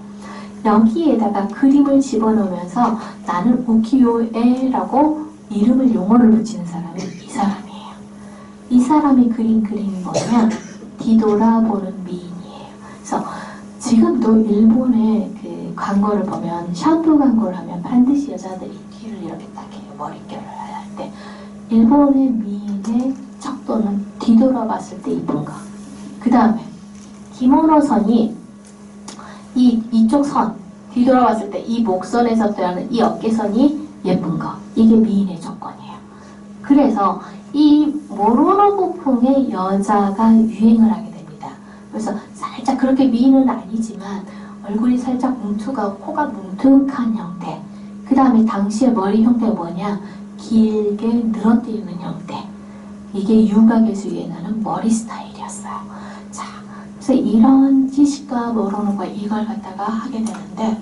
여기에다가 그림을 집어넣으면서 나는 우키요에라고 이름을 용어를 붙이는 사람이 이 사람이에요. 이 사람이 그린 그림이 뭐냐? 뒤돌아보는 미인이에요. 그래서 지금도 일본의 그 광고를 보면 샴푸 광고를 하면 반드시 여자들이 뒤를 이렇게 딱 해요. 머릿결을 할 때 일본의 미인의 척도는 뒤돌아봤을 때 이쁜 거. 그 다음에 기모노선이 이쪽 선 뒤돌아봤을 때 이 목선에서 떠나는 이 어깨선이 예쁜 거. 이게 미인의 조건이에요. 그래서 이 모로노부풍의 여자가 유행을 하게 됩니다. 그래서 살짝 그렇게 미인은 아니지만 얼굴이 살짝 뭉툭하고 코가 뭉툭한 형태. 그 다음에 당시의 머리 형태가 뭐냐? 길게 늘어뜨리는 형태. 이게 유곽에서 유행하는 머리 스타일이었어요. 자, 그래서 이런 히시카 모로노부가 이걸 갖다가 하게 되는데,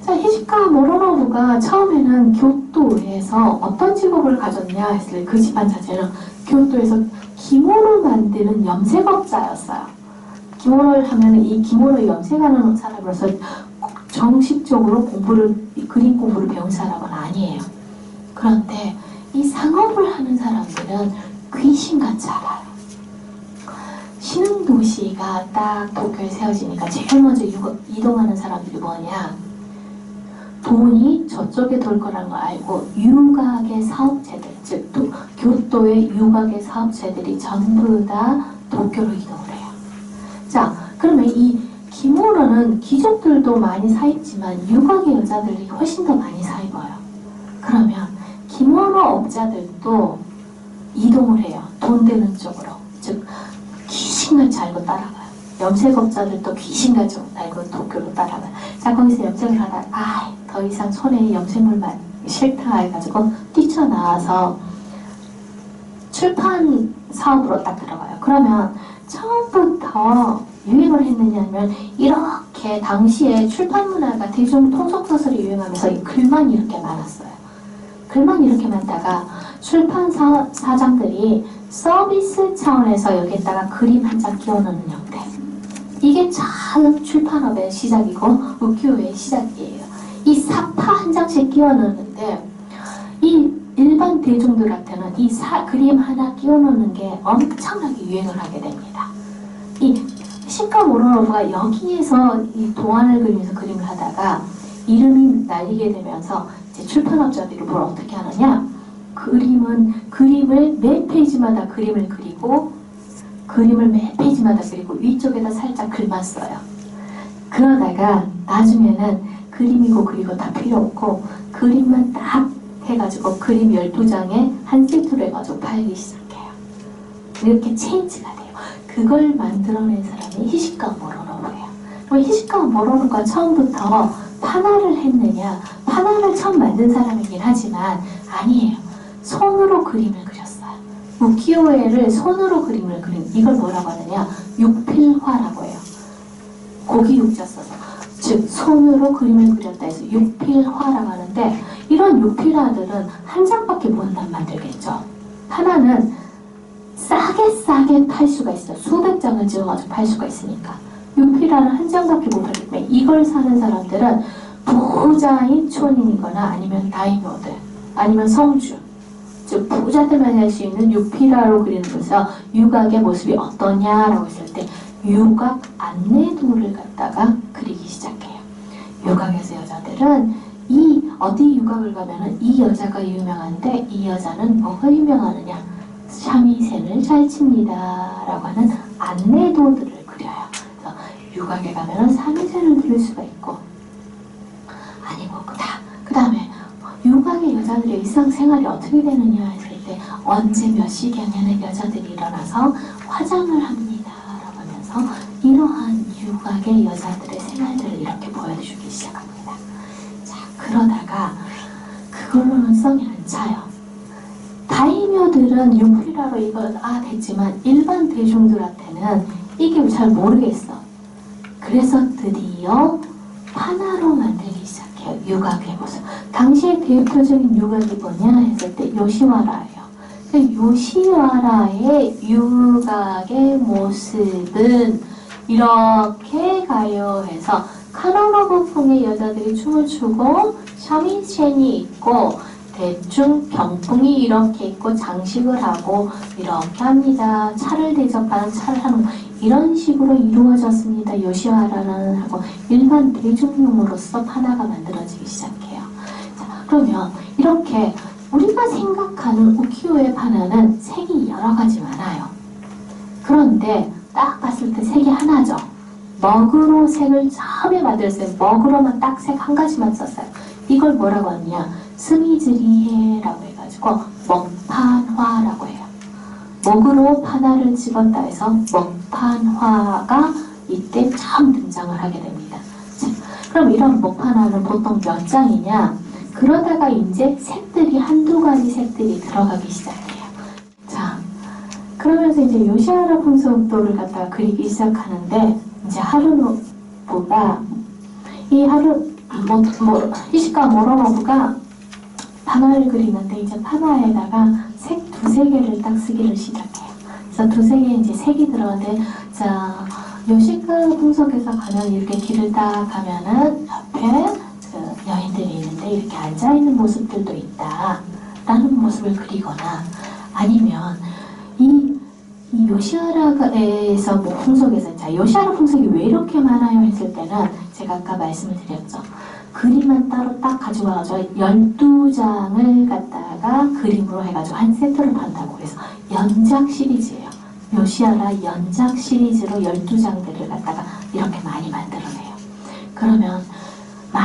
자, 히시카 모로노부가 처음에는 교토에서 어떤 직업을 가졌냐 했을 때 그 집안 자체는 교토에서 기모노 만드는 염색업자였어요. 기모노를 하면 이 기모노 염색하는 사람으로서 정식적으로 그림 공부를 배운 사람은 아니에요. 그런데 이 상업을 하는 사람들은 귀신같이 알아요. 신흥도시가 딱 도쿄에 세워지니까 제일 먼저 이동하는 사람들이 뭐냐? 돈이 저쪽에 돌 거라는 걸 알고 유곽의 사업체들, 즉 교토의 유곽의 사업체들이 전부 다 도쿄로 이동을 해요. 자, 그러면 이 기모노는 귀족들도 많이 사입지만 유곽의 여자들이 훨씬 더 많이 사입어요. 그러면 기모노 업자들도 이동을 해요. 돈 되는 쪽으로. 즉 귀신같이 알고 따라가요. 염색업자들도 귀신같이 알고 도쿄로 따라가요. 자, 거기서 염색을 하다가 더 이상 손에 염색물만 싫다 해가지고 뛰쳐나와서 출판 사업으로 딱 들어가요. 그러면 처음부터 유행을 했느냐면 이렇게 당시에 출판 문화가 대중 통속소설이 유행하면서 이 글만 이렇게 많았어요. 글만 이렇게 많다가 출판 사장들이 서비스 차원에서 여기에다가 그림 한 장 끼워넣는 형태. 이게 참 출판업의 시작이고 우키요의 시작이에요. 이 사파 한 장씩 끼워넣는데 이 일반 대중들한테는 이 그림 하나 끼워넣는 게 엄청나게 유행을 하게 됩니다. 이 히시카 모로노부가 여기에서 이 도안을 그리면서 그림을 하다가 이름이 날리게 되면서 이제 출판업자들이 뭘 어떻게 하느냐? 그림을 매 페이지마다 그림을 그리고 그림을 매 페이지마다 그리고 위쪽에다 살짝 글만 써요. 그러다가 나중에는 그림이고 그리고 다 필요 없고 그림만 딱 해가지고 그림 12장에 한 세트로 해가지고 팔기 시작해요. 이렇게 체인지가 돼요. 그걸 만들어낸 사람이 히시카 모로노부예요. 그럼 히시카 모로노부가 처음부터 판화를 했느냐? 판화를 처음 만든 사람이긴 하지만 아니에요. 손으로 그림을 그렸어요. 우키요에를 손으로 그림을 그린 이걸 뭐라고 하느냐? 육필화라고 해요. 고기 육자 써서 즉 손으로 그림을 그렸다 해서 육필화라고 하는데 이런 육필화들은 한 장밖에 못 만들겠죠. 하나는 싸게 팔 수가 있어요. 수백 장을 찍어가지고 팔 수가 있으니까. 육필화는 한 장밖에 못 팔기 때문에 이걸 사는 사람들은 부자인 촌인이거나 아니면 다이묘들 아니면 성주 즉 부자들만 할 수 있는 육필화로 그리는 것에서 유곽의 모습이 어떠냐라고 했을 때 유곽 안내도를 갖다가 그리기 시작해요. 유곽에서 여자들은 이 어디 유곽을 가면은 이 여자가 유명한데 이 여자는 뭐가 유명하느냐? 삼위센을 잘 칩니다 라고 하는 안내도들을 그려요. 그래서 유곽에 가면은 삼위센을 들을 수가 있고 아니고 그 다음에 유곽의 여자들의 일상생활이 어떻게 되느냐 했을 때 언제 몇 시경에는 여자들이 일어나서 화장을 합니다 라고 하면서 이러한 유곽의 여자들의 생활들을 이렇게 보여주기 시작합니다. 자, 그러다가 그걸로는 성이 안 차요. 다이묘들은 육필화로 이걸 됐지만 일반 대중들한테는 이게 잘 모르겠어. 그래서 드디어 판화로 만들기 시작해요. 유곽의 모습. 당시의 대표적인 유곽이 뭐냐 했을 때 요시와라예요. 요시와라의 유곽의 모습은 이렇게 가요 해서 카노노부풍의 여자들이 춤을 추고 샤미센이 있고 대충 병풍이 이렇게 있고 장식을 하고 이렇게 합니다. 차를 대접하는 차를 하는 이런 식으로 이루어졌습니다. 요시와라는 하고 일반 대중용으로서 판화가 만들어지기 시작해요. 자, 그러면 이렇게 우리가 생각하는 우키요의 파나는 색이 여러 가지 많아요. 그런데 딱 봤을 때 색이 하나죠. 먹으로 색을 처음에 만들었어요. 먹으로만 딱 색 한 가지만 썼어요. 이걸 뭐라고 하느냐, 스미즈리해라고 해가지고 먹판화라고 해요. 먹으로 판화를 찍었다 해서 먹판화가 이때 처음 등장을 하게 됩니다. 자, 그럼 이런 먹판화는 보통 몇 장이냐? 그러다가 이제 색들이 한두 가지 색들이 들어가기 시작해요. 자, 그러면서 이제 요시하라 풍속도를 갖다가 그리기 시작하는데, 이제 하루노부가 이 히시카 모로노부가 판화를 그리는데, 이제 판화에다가 색 두세 개를 딱 쓰기를 시작해요. 그래서 두세 개 이제 색이 들어가는데, 자, 요시카 풍속에서 가면 이렇게 길을 딱 가면은 옆에 그 여인들이 있는데 이렇게 앉아있는 모습들도 있다 라는 모습을 그리거나, 아니면 이 요시하라에서 뭐 풍속에서, 자, 요시하라 풍속이 왜 이렇게 많아요 했을 때는 제가 아까 말씀을 드렸죠. 그림만 따로 딱 가지고 와가지고 12장을 갖다가 그림으로 해가지고 한 세트를 판다고 해서 연작 시리즈예요. 요시하라 연작 시리즈로 12장들을 갖다가 이렇게 많이 만들어내요. 그러면 막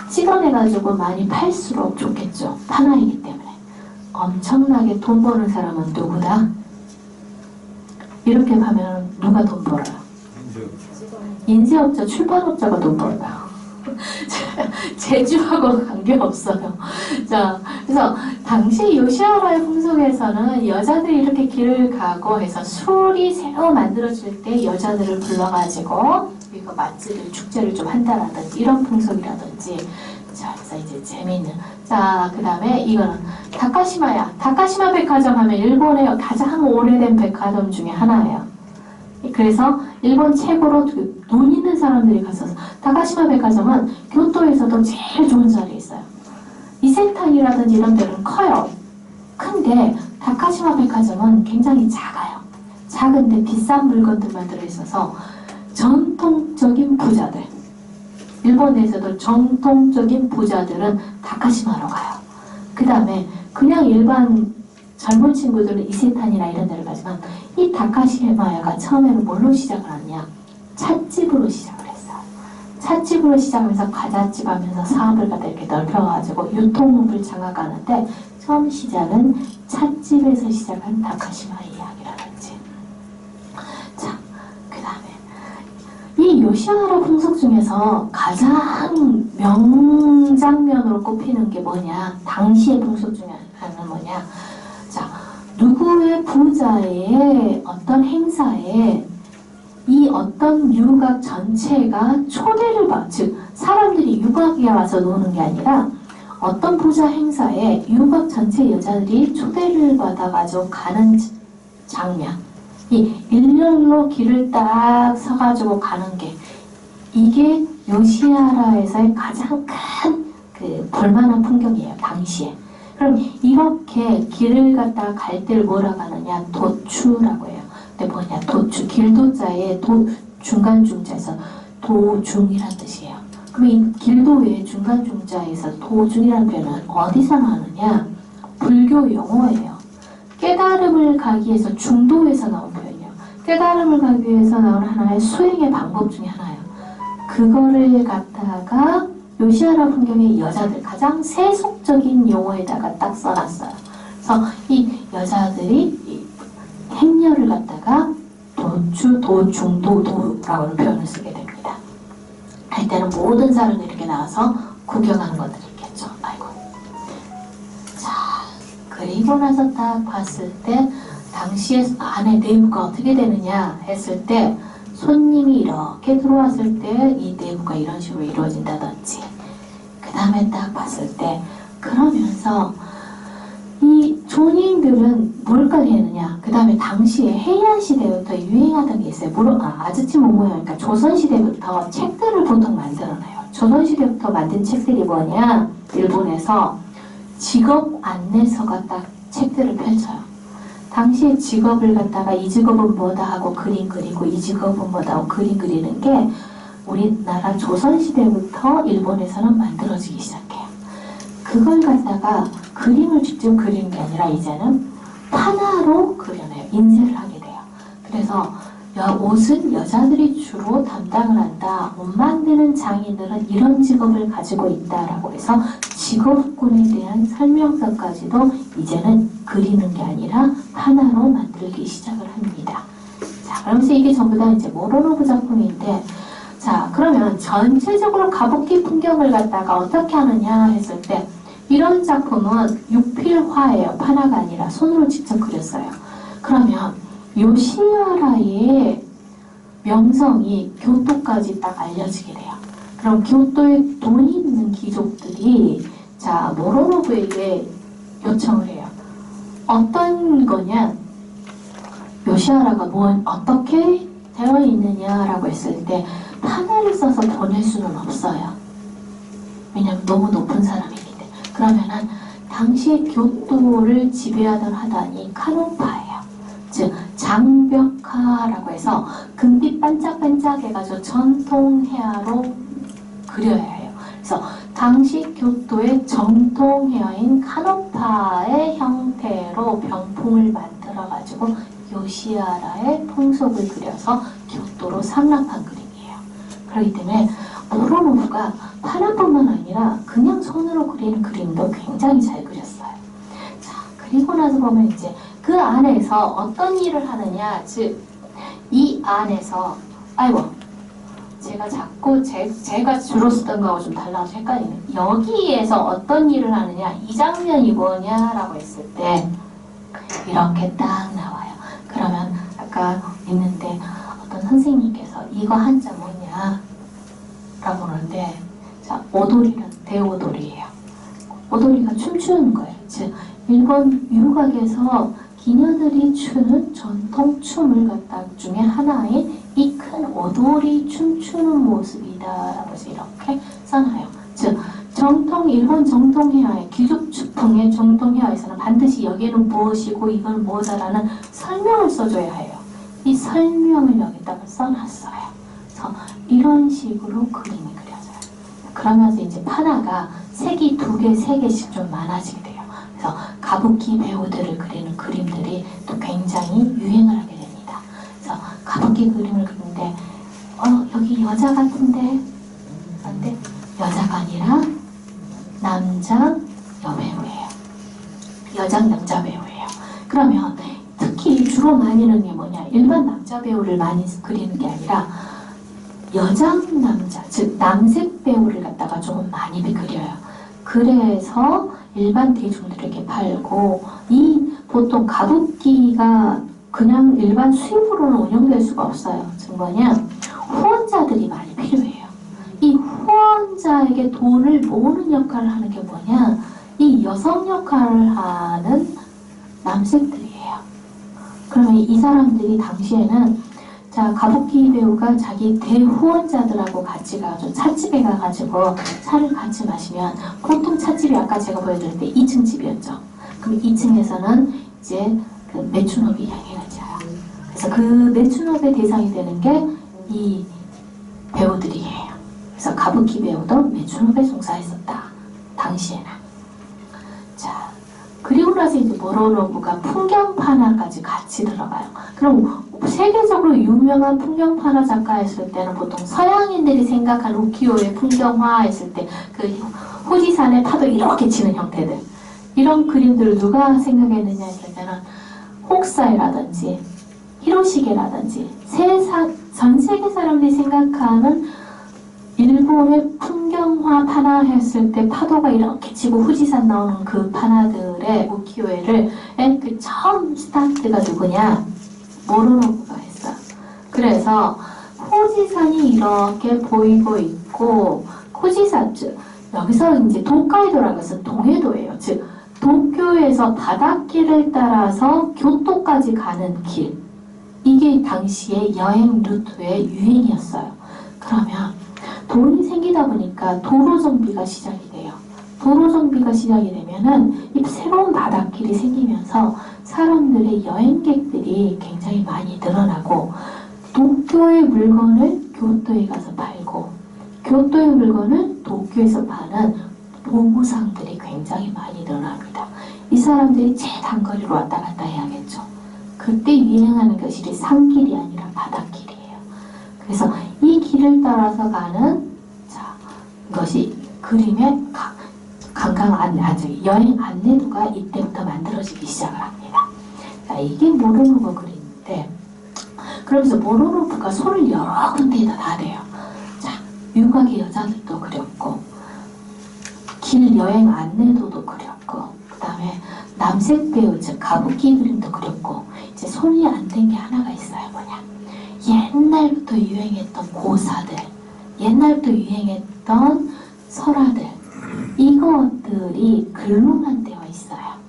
찍어내가지고 많이 팔수록 좋겠죠. 판화이기 때문에. 엄청나게 돈 버는 사람은 누구다? 이렇게 가면 누가 돈 벌어요? 인쇄업자, 출판업자가 돈 벌어요. 제주하고 관계없어요. 자, 그래서 당시 요시하라의 풍속에서는 여자들이 이렇게 길을 가고 해서 술이 새로 만들어질 때 여자들을 불러가지고 이거 맛집을 축제를 좀 한다라든지 이런 풍속이라든지. 자, 그래서 이제 재미있는. 자, 그 다음에 이거는 다카시마야. 다카시마 백화점 하면 일본의 가장 오래된 백화점 중에 하나예요. 그래서 일본 최고로 돈 있는 사람들이 갔어서, 다카시마 백화점은 교토에서도 제일 좋은 자리에 있어요. 이세탄이라든지 이런 데는 커요. 큰데 다카시마 백화점은 굉장히 작아요. 작은데 비싼 물건들만 들어있어서 전통적인 부자들, 일본에서도 전통적인 부자들은 다카시마로 가요. 그 다음에 그냥 일반 젊은 친구들은 이세탄이나 이런 데를 가지만, 이 다카시마야가 처음에는 뭘로 시작을 하냐? 찻집으로 시작을 했어요. 찻집으로 시작하면서 과자집 하면서 사업을 갖다 이렇게 넓혀가지고 유통업을 장악하는데, 처음 시작은 찻집에서 시작한 다카시마 이야기라든지. 자, 그 다음에 이 요시하라 풍속 중에서 가장 명장면으로 꼽히는 게 뭐냐? 당시의 풍속 중에 하나는 뭐냐? 자, 누구의 부자의 어떤 행사에 이 어떤 유곽 전체가 초대를 받, 즉 사람들이 유곽에 와서 노는 게 아니라 어떤 부자 행사에 유곽 전체 여자들이 초대를 받아가지고 가는 장면, 이 일렬로 길을 딱 서가지고 가는 게, 이게 요시하라에서의 가장 큰 그 볼만한 풍경이에요, 당시에. 그럼 이렇게 길을 갖다가 갈 때를 뭐라고 하느냐? 도추라고 해요. 근데 뭐냐? 도추, 길도자에 중간 중자에서 도중이란 뜻이에요. 그럼 이 길도의 중간 중자에서 도중이라는 표현은 어디서 나오느냐? 불교 용어예요. 깨달음을 가기 위해서 중도에서 나온 표현이에요. 깨달음을 가기 위해서 나오는 하나의 수행의 방법 중에 하나예요. 그거를 갖다가 요시하라 풍경의 여자들, 가장 세속적인 용어에다가 딱 써놨어요. 그래서 이 여자들이 이 행렬을 갖다가 도추, 도중, 도도라고 하는 표현을 쓰게 됩니다. 할 때는 모든 사람들이 이렇게 나와서 구경하는 것들이 있겠죠. 아이고. 자, 그리고 나서 딱 봤을 때 당시에 안에 내부가 어떻게 되느냐 했을 때, 손님이 이렇게 들어왔을 때 이 내부가 이런 식으로 이루어진다든지, 그 다음에 딱 봤을 때, 그러면서 이 존인들은 뭘까지 했느냐, 그 다음에 당시에 헤이안 시대부터 유행하던 게 있어요. 물론 아즈치 모모야, 그러니까 조선 시대부터 책들을 보통 만들어놔요. 조선 시대부터 만든 책들이 뭐냐, 일본에서 직업 안내서가 딱 책들을 펼쳐요. 당시에 직업을 갖다가 이 직업은 뭐다 하고 그림 그리고, 이 직업은 뭐다 하고 그림 그리는 게 우리나라 조선시대부터 일본에서는 만들어지기 시작해요. 그걸 갖다가 그림을 직접 그리는 게 아니라 이제는 판화로 그려내요. 인쇄를 하게 돼요. 그래서 옷은 여자들이 주로 담당을 한다. 옷 만드는 장인들은 이런 직업을 가지고 있다라고 해서 직업군에 대한 설명서까지도 이제는 그리는 게 아니라 판화로 만들기 시작을 합니다. 자, 그러면서 이게 전부 다 이제 모로노브 작품인데, 자, 그러면 전체적으로 가부키 풍경을 갖다가 어떻게 하느냐 했을 때, 이런 작품은 육필화예요. 판화가 아니라 손으로 직접 그렸어요. 그러면 요시와라의 명성이 교토까지 딱 알려지게 돼요. 그럼 교토에 돈이 있는 귀족들이 자, 모로노부에게 요청을 해요. 어떤 거냐? 요시와라가 어떻게 되어 있느냐라고 했을 때 판화를 써서 보낼 수는 없어요. 왜냐면 너무 높은 사람이기 때문에. 그러면은 당시 교토를 지배하던 하단이 카노파예요. 즉 장벽화라고 해서 금빛 반짝반짝 해가지고 전통 헤아로 그려야 해요. 그래서 당시 교토의 정통 헤어인 카노파의 형태로 병풍을 만들어가지고 요시와라의 풍속을 그려서 교토로 상납한 그림이에요. 그렇기 때문에 모로노부가 판화뿐만 아니라 그냥 손으로 그리는 그림도 굉장히 잘 그렸어요. 자, 그리고 나서 보면 이제 그 안에서 어떤 일을 하느냐, 즉 이 안에서 아이고 제가 자꾸 제가 주로 쓰던 거하고 좀 달라서 헷갈리네. 여기에서 어떤 일을 하느냐, 이 장면이 뭐냐라고 했을 때 이렇게 딱 나와요. 그러면 아까 있는데 어떤 선생님께서 이거 한자 뭐냐 라고 그러는데, 자, 오도리는 대오도리예요. 오도리가 춤추는 거예요. 즉 일본 유곽에서 기녀들이 추는 전통 춤을 갖다 중에 하나인 이 큰 오도리 춤추는 모습이다라고 해서 이렇게 써놔요. 즉 일본 정통 헤어의 귀족 추풍의 정통 헤어에서는 반드시 여기는 무엇이고 이건 뭐다라는 설명을 써줘야 해요. 이 설명을 여기다가 써놨어요. 그래서 이런 식으로 그림이 그려져요. 그러면서 이제 판화가 색이 2개, 3개씩 좀 많아지게 돼요. 그래서 가부키 배우들을 그리는 그림들이 또 굉장히 유행을 하게 됩니다. 그래서 가부키 그림을 그리는데 여기 여자 같은데 근데 여자가 아니라 남자 여배우예요. 여자 남자 배우예요. 그러면 특히 주로 많이 하는 게 뭐냐, 일반 남자 배우를 많이 그리는 게 아니라 여장 남자, 즉 남색 배우를 갖다가 조금 많이 그려요. 그래서 일반 대중들에게 팔고, 이 보통 가부키가 그냥 일반 수입으로는 운영될 수가 없어요. 즉 뭐냐, 후원자들이 많이 필요해요. 이 후원자에게 돈을 모으는 역할을 하는 게 뭐냐, 이 여성 역할을 하는 남색들이에요. 그러면 이 사람들이 당시에는 자, 가부키 배우가 자기 대후원자들하고 같이 가서 찻집에 가가지고 차를 같이 마시면, 보통 찻집이 아까 제가 보여드릴 때 2층 집이었죠. 그럼 2층에서는 이제 그 매춘업이 향해가 져요. 그래서 그 매춘업의 대상이 되는 게 이 배우들이에요. 그래서 가부키 배우도 매춘업에 종사했었다. 당시에는. 자, 그리고 나서 이제 모로노부가 풍경판화까지 같이 들어가요. 그럼 세계적으로 유명한 풍경판화 작가 했을 때는 보통 서양인들이 생각한 우키요의 풍경화 했을 때 그 후지산의 파도 이렇게 치는 형태들, 이런 그림들을 누가 생각했느냐 했을 때는 옥사이라든지 히로시게라든지 전 세계 사람들이 생각하는 일본의 풍경화 판화 했을 때 파도가 이렇게 치고 후지산 나오는 그 판화들의 우키요에를 그 처음 스타트가 누구냐? 모로노부가 했어. 그래서 후지산이 이렇게 보이고 있고, 후지산, 즉 여기서 이제 도카이도라는 것은 동해도예요. 즉 도쿄에서 바닷길을 따라서 교토까지 가는 길, 이게 당시의 여행 루트의 유행이었어요. 그러면 돈이 생기다 보니까 도로 정비가 시작이 돼요. 도로 정비가 시작이 되면은 이 새로운 바닷길이 생기면서 사람들의 여행객들이 굉장히 많이 늘어나고, 도쿄의 물건을 교토에 가서 팔고, 교토의 물건을 도쿄에서 파는 보물상들이 굉장히 이 사람들이 제일 단거리로 왔다 갔다 해야겠죠. 그때 유행하는 것이 산길이 아니라 바닷길이에요. 그래서 이 길을 따라서 가는 것이 그림의 여행 안내도가 이때부터 만들어지기 시작을 합니다. 자, 이게 모로노브 그림인데, 그러면서 모로노브가 손을 여러 군데에다 놔대요. 자, 유곽의 여자들도 그렸고, 길 여행 안내도도 그렸고, 그 다음에 남색 배우, 즉 가부키 그림도 그렸고, 이제 손이 안 댄 게 하나가 있어요. 뭐냐? 옛날부터 유행했던 고사들, 옛날부터 유행했던 설화들, 이것들이 글로만 되어 있어요.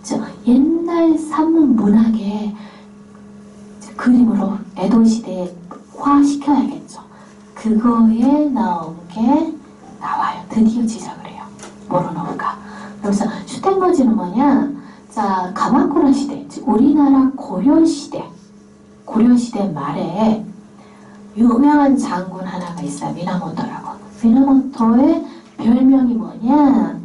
즉 옛날 산문 문학의 그림으로 에도 시대에 화시켜야겠죠. 그거에 나온 게 나와요. 드디어 지적을 해요. 모로노브가. 그래서 슈텐거지는 뭐냐? 자, 가마쿠라 시대, 즉 우리나라 고려시대 말에 유명한 장군 하나가 있어요. 미나모토라고. 미나모토의 별명이 뭐냐?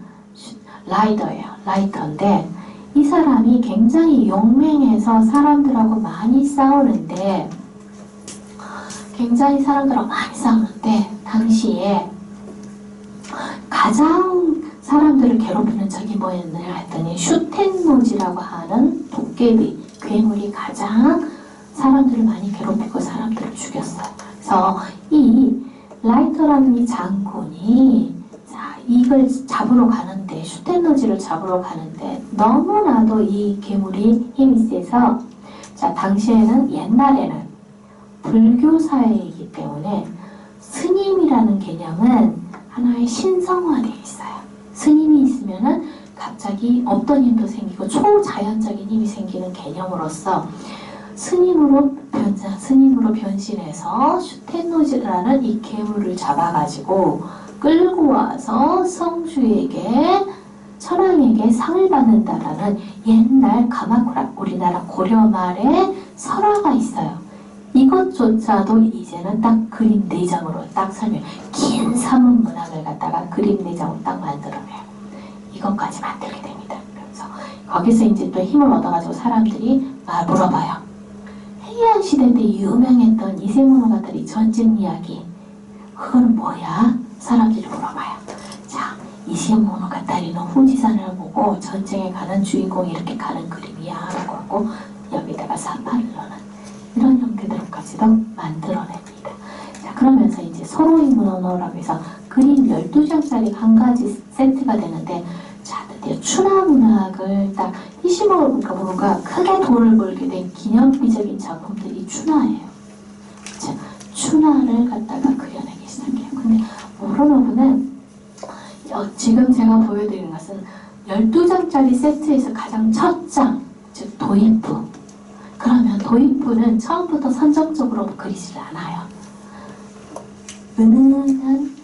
라이더예요. 라이터인데 이 사람이 굉장히 용맹해서 사람들하고 많이 싸우는데 당시에 가장 사람들을 괴롭히는 적이 뭐였느냐 했더니 슈텐노지라고 하는 도깨비, 괴물이 가장 사람들을 많이 괴롭히고 사람들을 죽였어요. 그래서 이 라이터라는 이 장군이 이걸 잡으러 가는데, 슈텐노지를 잡으러 가는데 너무나도 이 괴물이 힘이 세서, 자, 당시에는 옛날에는 불교 사회이기 때문에 스님이라는 개념은 하나의 신성화되어 있어요. 스님이 있으면은 갑자기 없던 힘도 생기고 초자연적인 힘이 생기는 개념으로서 스님으로 변신해서 슈텐노지라는 이 괴물을 잡아가지고 끌고 와서 성주에게, 천황에게 상을 받는다라는 옛날 가마쿠라, 우리나라 고려 말의 설화가 있어요. 이것조차도 이제는 딱 그림 4장으로 딱 설명, 긴 산문 문학을 갖다가 그림 4장으로 딱 만들어내요. 이것까지 만들게 됩니다. 그래서 거기서 이제 또 힘을 얻어가지고 사람들이 물어봐요. 해이안 시대 때 유명했던 이세모노가타리 전쟁 이야기, 그건 뭐야? 사람들이 물어봐요. 자, 이세모노가타리는 후지산을 보고 전쟁에 가는 주인공이 이렇게 가는 그림이야 라고 하고 여기다가 사파를 넣는 이런 형태들까지도 만들어냅니다. 자, 그러면서 이제 소로이 문어노라고 해서 그림 12장짜리 한 가지 세트가 되는데, 자, 드디어 추나 문학을 딱 히시모토가 크게 돈을 벌게 된 기념비적인 작품들이 추나예요. 자, 추나를 갖다가 그려내기 시작해요. 근데 모로노브는 지금 제가 보여드리는 것은 12장짜리 세트에서 가장 첫 장, 즉 도입부. 그러면 도입부는 처음부터 선정적으로 그리질 않아요. 은은한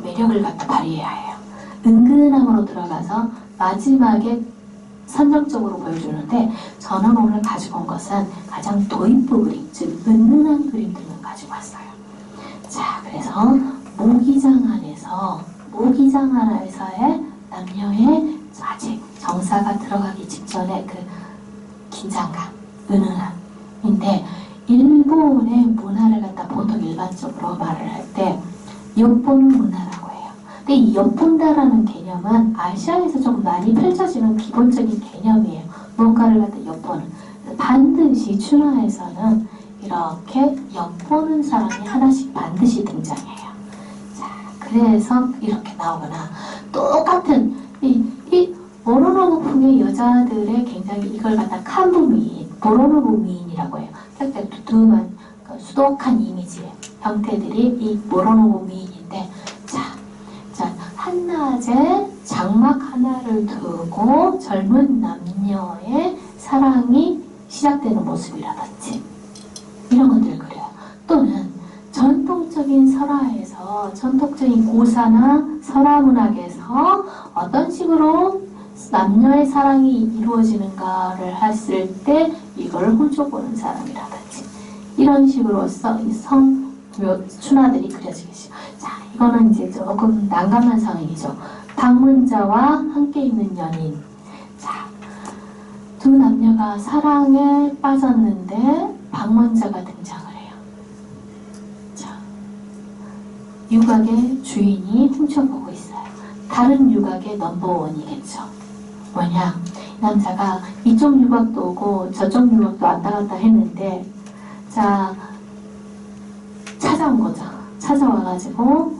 매력을 갖다 발휘해야 해요. 은근함으로 들어가서 마지막에 선정적으로 보여주는데, 저는 오늘 가지고 온 것은 가장 도입부 그림, 즉 은은한 그림들만 가지고 왔어요. 자, 그래서 모기장 안에서의 남녀의 아직 정사가 들어가기 직전에 그 긴장감, 은은함인데, 일본의 문화를 갖다 보통 일반적으로 말을 할 때 엿보는 문화라고 해요. 근데 이 엿본다라는 개념은 아시아에서 좀 많이 펼쳐지는 기본적인 개념이에요. 뭔가를 갖다 엿보는. 반드시 추나에서는 이렇게 엿보는 사람이 하나씩 반드시 등장해요. 자, 그래서 이렇게 나오거나, 똑같은 이 모로노부풍의 여자들의 굉장히 이걸 갖다 칸부미인, 모로노부미인이라고 해요. 살짝 두툼한 수독한 이미지의 형태들이 이 모로노부미인인데, 자, 한낮에 장막 하나를 두고 젊은 남녀의 사랑이 시작되는 모습이라든지 이런 것들을 그려요. 또는 전통적인 설화에서, 전통적인 고사나 설화 문학에서 어떤 식으로 남녀의 사랑이 이루어지는가를 했을 때 이걸 훔쳐보는 사람이라든지 이런 식으로 추나들이 그려지겠죠. 자, 이거는 이제 조금 난감한 상황이죠. 방문자와 함께 있는 연인, 두 남녀가 사랑에 빠졌는데 방문자가 등장을 해요. 자, 유곽의 주인이 훔쳐보고 있어요. 다른 유곽의 넘버원이겠죠. 뭐냐? 이 남자가 이쪽 유곽도 오고 저쪽 유곽도 왔다 갔다 했는데, 자, 찾아온 거죠. 찾아와가지고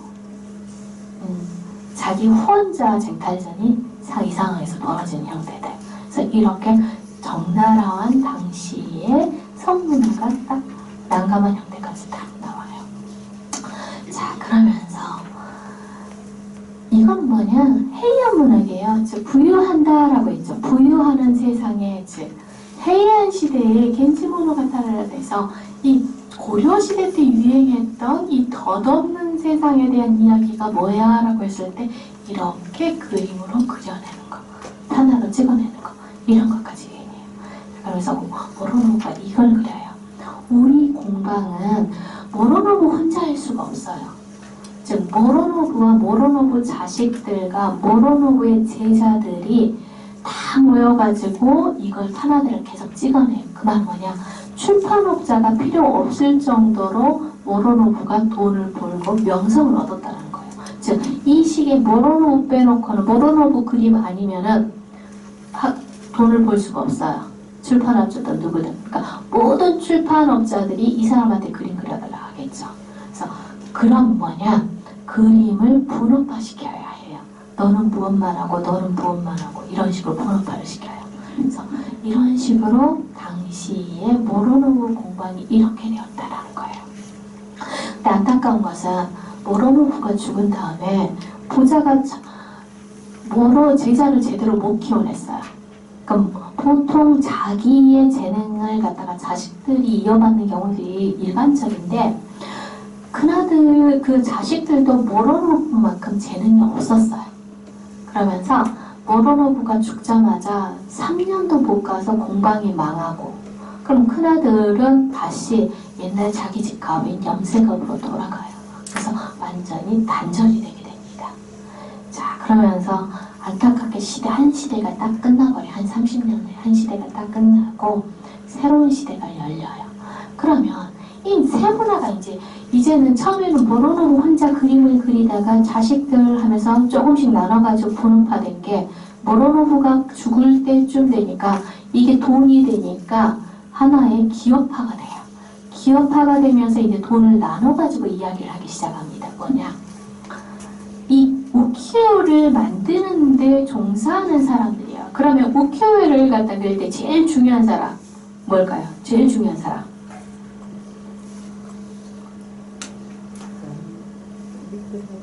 자기 후원자 쟁탈전이 이 상황에서 벌어진 형태들. 그래서 이렇게 적나라한 당시의 성문화가 딱 난감한 형태까지 딱 나와요. 자, 그러면서 이건 뭐냐? 해이한 문학이에요. 즉 부유한다라고 했죠. 부유하는 세상에, 즉 해이한 시대에 겐지모노가타라를 해서 이 고려시대 때 유행했던 이 덧없는 세상에 대한 이야기가 뭐야? 라고 했을 때 이렇게 그림으로 그려내는 거, 하나로 찍어내는 거, 이런 것까지 유행해요. 그래서 모로노부가 이걸 그려요. 우리 공방은 모로노부 혼자 할 수가 없어요. 즉 모로노부와 모로노부 자식들과 모로노부의 제자들이 다 모여가지고 이걸 하나들을 계속 찍어내요. 그 말 뭐냐? 출판업자가 필요 없을 정도로 모로노부가 돈을 벌고 명성을 얻었다는 거예요. 즉 이 시기에 모로노부 빼놓고는 모로노부 그림 아니면은 돈을 벌 수가 없어요. 출판업자든 누구든. 그러니까 모든 출판업자들이 이 사람한테 그림 그려달라 하겠죠. 그래서 그럼 뭐냐? 그림을 분업화시켜야 해요. 너는 무엇만 하고 너는 무엇만 하고 이런 식으로 분업화를 시켜요. 그래서 이런 식으로 당시에 모로노부 공방이 이렇게 되었다라는 거예요. 근데 안타까운 것은 모로노부가 죽은 다음에 보자가 모로 제자를 제대로 못 키워냈어요. 그럼 보통 자기의 재능을 갖다가 자식들이 이어받는 경우들이 일반적인데 그나들 그 자식들도 모로노부만큼 재능이 없었어요. 그러면서 모로노부가 죽자마자 3년도 못 가서 공방이 망하고, 그럼 큰아들은 다시 옛날 자기 집 가업인 염색업으로 돌아가요. 그래서 완전히 단절이 되게 됩니다. 자, 그러면서 안타깝게 한 시대가 딱 끝나버려요. 한 30년에 한 시대가 딱 끝나고 새로운 시대가 열려요. 그러면 이 세분화가 이제는 처음에는 모로노부 혼자 그림을 그리다가 자식들 하면서 조금씩 나눠가지고 분업화된 게 모로노부가 죽을 때쯤 되니까 이게 돈이 되니까 하나의 기업화가 돼요. 기업화가 되면서 이제 돈을 나눠가지고 이야기를 하기 시작합니다. 뭐냐? 이 우키요를 만드는데 종사하는 사람들이에요. 그러면 우키요를 갖다 그릴 때 제일 중요한 사람 뭘까요? 제일 중요한 사람.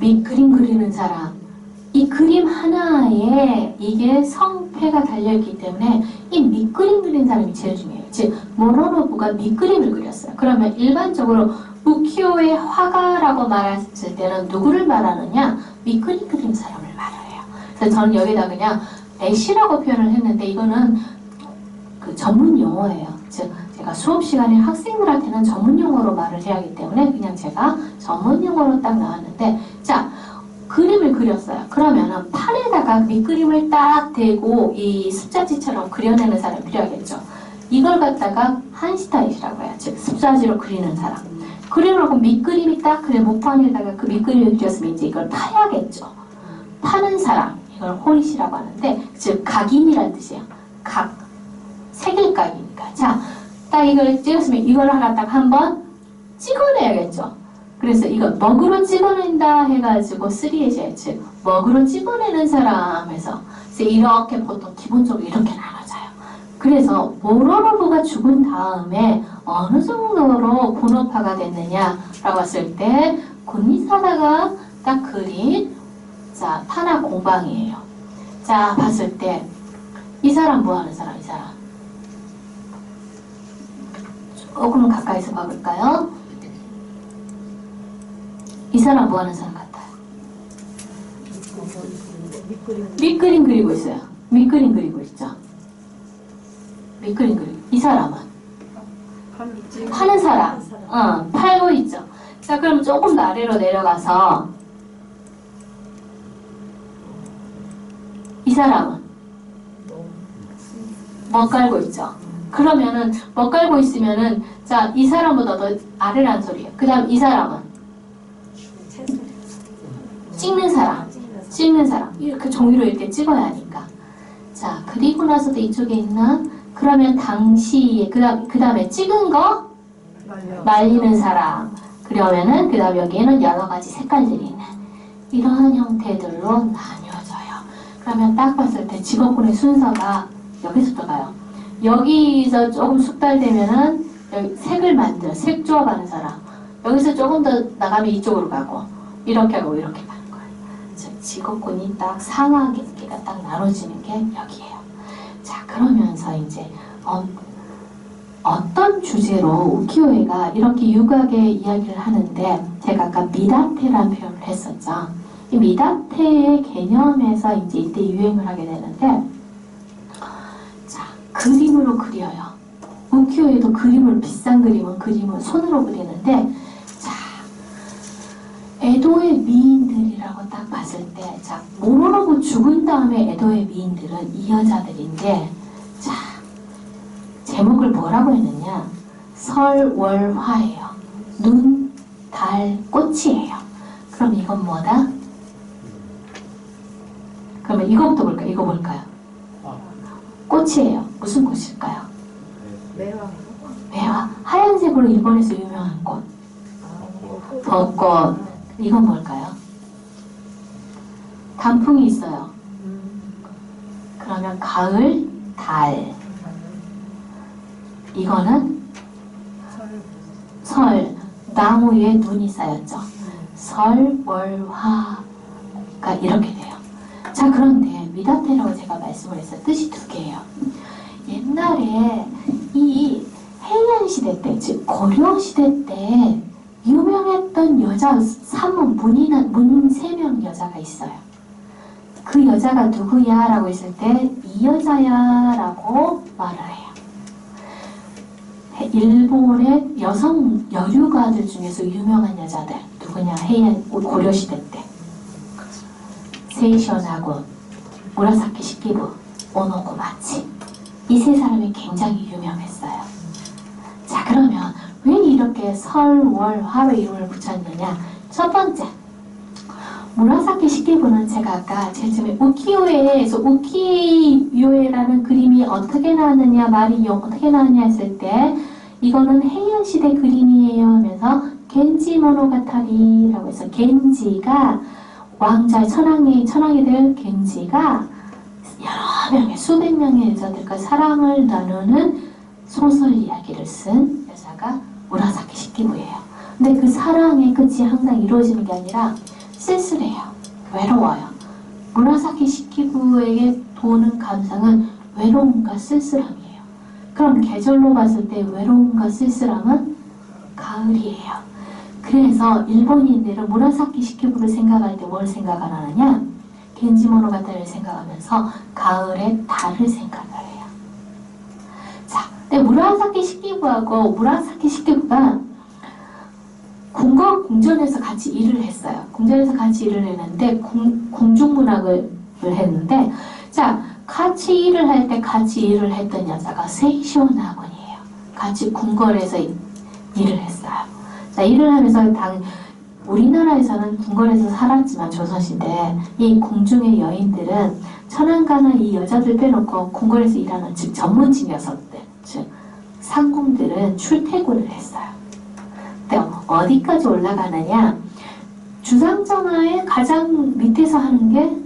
밑그림 그리는 사람. 이 그림 하나에 이게 성패가 달려있기 때문에 이 밑그림 그리는 사람이 제일 중요해요. 즉 모로노부가 밑그림을 그렸어요. 그러면 일반적으로 우키요의 화가라고 말했을 때는 누구를 말하느냐? 밑그림 그린 사람을 말해요. 그래서 저는 여기다 그냥 애시라고 표현을 했는데 이거는 그 전문 용어예요. 즉 제가 수업 시간에 학생들한테는 전문 용어로 말을 해야 하기 때문에 그냥 제가 전문 용어로 딱 나왔는데, 자, 그림을 그렸어요. 그러면은 판에다가 밑그림을 딱 대고 이 습자지처럼 그려내는 사람이 필요하겠죠. 이걸 갖다가 한시타이시라고 해요. 즉 습자지로 그리는 사람. 그려놓고 밑그림이 딱 그래 목판에다가 그 밑그림을 그렸으면 이제 이걸 파야겠죠. 파는 사람, 이걸 호리시라고 하는데, 즉 각인이라는 뜻이에요. 각, 색일각이니까. 자, 딱 이걸 찍었으면 이걸 하나 딱 한번 찍어내야겠죠. 그래서 이거 먹으로 찍어낸다 해가지고 3H, 즉 먹으로 찍어내는 사람에서 이렇게 보통 기본적으로 이렇게 나눠져요. 그래서 모로노부가 죽은 다음에 어느 정도로 분업화가 됐느냐라고 했을 때 군리사다가 딱 그린 자 파나 공방이에요. 자 봤을 때 이 사람 뭐 하는 사람? 이 사람 조금 가까이서 봐볼까요? 이 사람 뭐 하는 사람 같아요? 밑그림 그리고 있어요. 밑그림 그리고 있죠. 밑그림 그리고. 이 사람은? 파는 사람. 팔고 있죠. 자, 그럼 조금 더 아래로 내려가서 이 사람은? 멋깔고 있죠. 그러면은 멋깔고 있으면은 자, 이 사람보다 더 아래란 소리예요. 그 다음 이 사람은 찍는 사람 이렇게 종이로 이렇게 찍어야 하니까. 자, 그리고 나서도 이쪽에 있는 그러면 당시에 그 다음에 찍은 거 말리는 사람. 그러면은 그 다음 여기에는 여러 가지 색깔들이 있는 이러한 형태들로 나뉘어져요. 그러면 딱 봤을 때 직업군의 순서가 여기서부터 가요. 여기서 조금 숙달되면은 여기 색을 만들어 색 조합하는 사람. 여기서 조금 더 나가면 이쪽으로 가고 이렇게 하고 이렇게 가는 거예요. 직업군이 딱 상하계가 딱 나눠지는 게 여기예요. 자, 그러면서 이제 어떤 주제로 우키요에가 이렇게 유각의 이야기를 하는데 제가 아까 미다테라는 표현을 했었죠. 이 미다테의 개념에서 이제 이때 유행을 하게 되는데 자, 그림으로 그려요. 우키요에도 그림을 비싼 그림을 손으로 그리는데 자, 에도의 미인들이라고 딱 봤을 때 자, 모노노부 죽은 다음에 에도의 미인들은 이 여자들인데 자, 제목을 뭐라고 했느냐? 설월화예요. 눈, 달, 꽃이에요. 그럼 이건 뭐다? 그러면 이거부터 볼까요? 이거 볼까요? 꽃이에요. 무슨 꽃일까요? 매화. 하얀색으로 일본에서 유명한 꽃. 벚꽃. 이건 뭘까요? 단풍이 있어요. 그러면 가을, 달. 이거는 설, 나무 위에 눈이 쌓였죠. 설, 월, 화가 이렇게 돼요. 자, 그런데 미다테라고 제가 말씀을 했어요. 뜻이 두 개예요. 옛날에 이 해양 시대 때, 즉 고려 시대 때 유명했던 여자 산문 문 3명 여자가 있어요. 그 여자가 누구야? 라고 했을 때 이 여자야 라고 말을 해요. 일본의 여성 여류가들 중에서 유명한 여자들 누구냐? 해양 고려시대 때 세이션하고 무라사키 시키부, 오노고 마치 이 세 사람이 굉장히 유명했어요. 자, 그러면 왜 이렇게 설, 월, 화로 이름을 붙였느냐? 첫 번째, 무라사키 시키부는 제가 아까 제일 처음에 우키요에에서 우키요에라는 그림이 어떻게 나왔느냐, 말이 어떻게 나왔냐 했을 때 이거는 해양시대 그림이에요 하면서 겐지 모노가타리라고 해서 겐지가 왕자 천황이들 겐지가 여러 명의 수백 명의 여자들과 사랑을 나누는 소설 이야기를 쓴 여자가 무라사키 시키부예요. 근데 그 사랑의 끝이 항상 이루어지는 게 아니라 쓸쓸해요. 외로워요. 무라사키 시키부에게 도는 감상은 외로움과 쓸쓸함이에요. 그럼 계절로 봤을 때 외로움과 쓸쓸함은 가을이에요. 그래서 일본인들은 무라사키 시키부를 생각할 때 뭘 생각하느냐? 겐지 모노가타리를 생각하면서 가을의 달을 생각을 해요. 자, 근데 무라사키 시키부하고 무라사키 시키부가 궁전에서 같이 일을 했어요. 궁전에서 같이 일을 했는데 궁중문학을 했는데 자, 같이 일을 할 때 같이 일을 했던 여자가 세이쇼나군이에요. 같이 궁궐에서 일을 했어요. 자, 일을 하면서 우리나라에서는 궁궐에서 살았지만 조선시대 이 궁중의 여인들은 천황가는 이 여자들 빼놓고 궁궐에서 일하는 즉 전문직이었었대. 즉 상궁들은 출퇴근을 했어요. 근데 어디까지 올라가느냐? 주상전하의 가장 밑에서 하는 게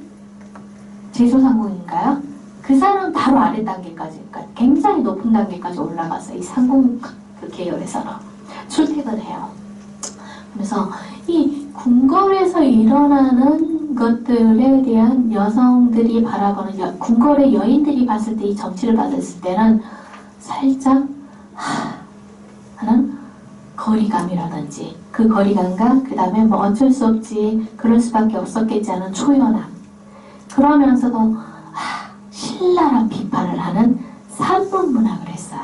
제조상궁인가요? 그 사람 바로 아래 단계까지, 그러니까 굉장히 높은 단계까지 올라가서 이 상궁 그 계열에서는 출퇴근을 해요. 그래서 이 궁궐에서 일어나는 것들에 대한 여성들이 바라보는 궁궐의 여인들이 봤을 때 이 정치를 받았을 때는 살짝 하는 거리감이라든지 그 거리감과 그 다음에 뭐 어쩔 수 없지 그럴 수밖에 없었겠지 하는 초연함 그러면서도 신랄한 비판을 하는 산문 문학을 했어요.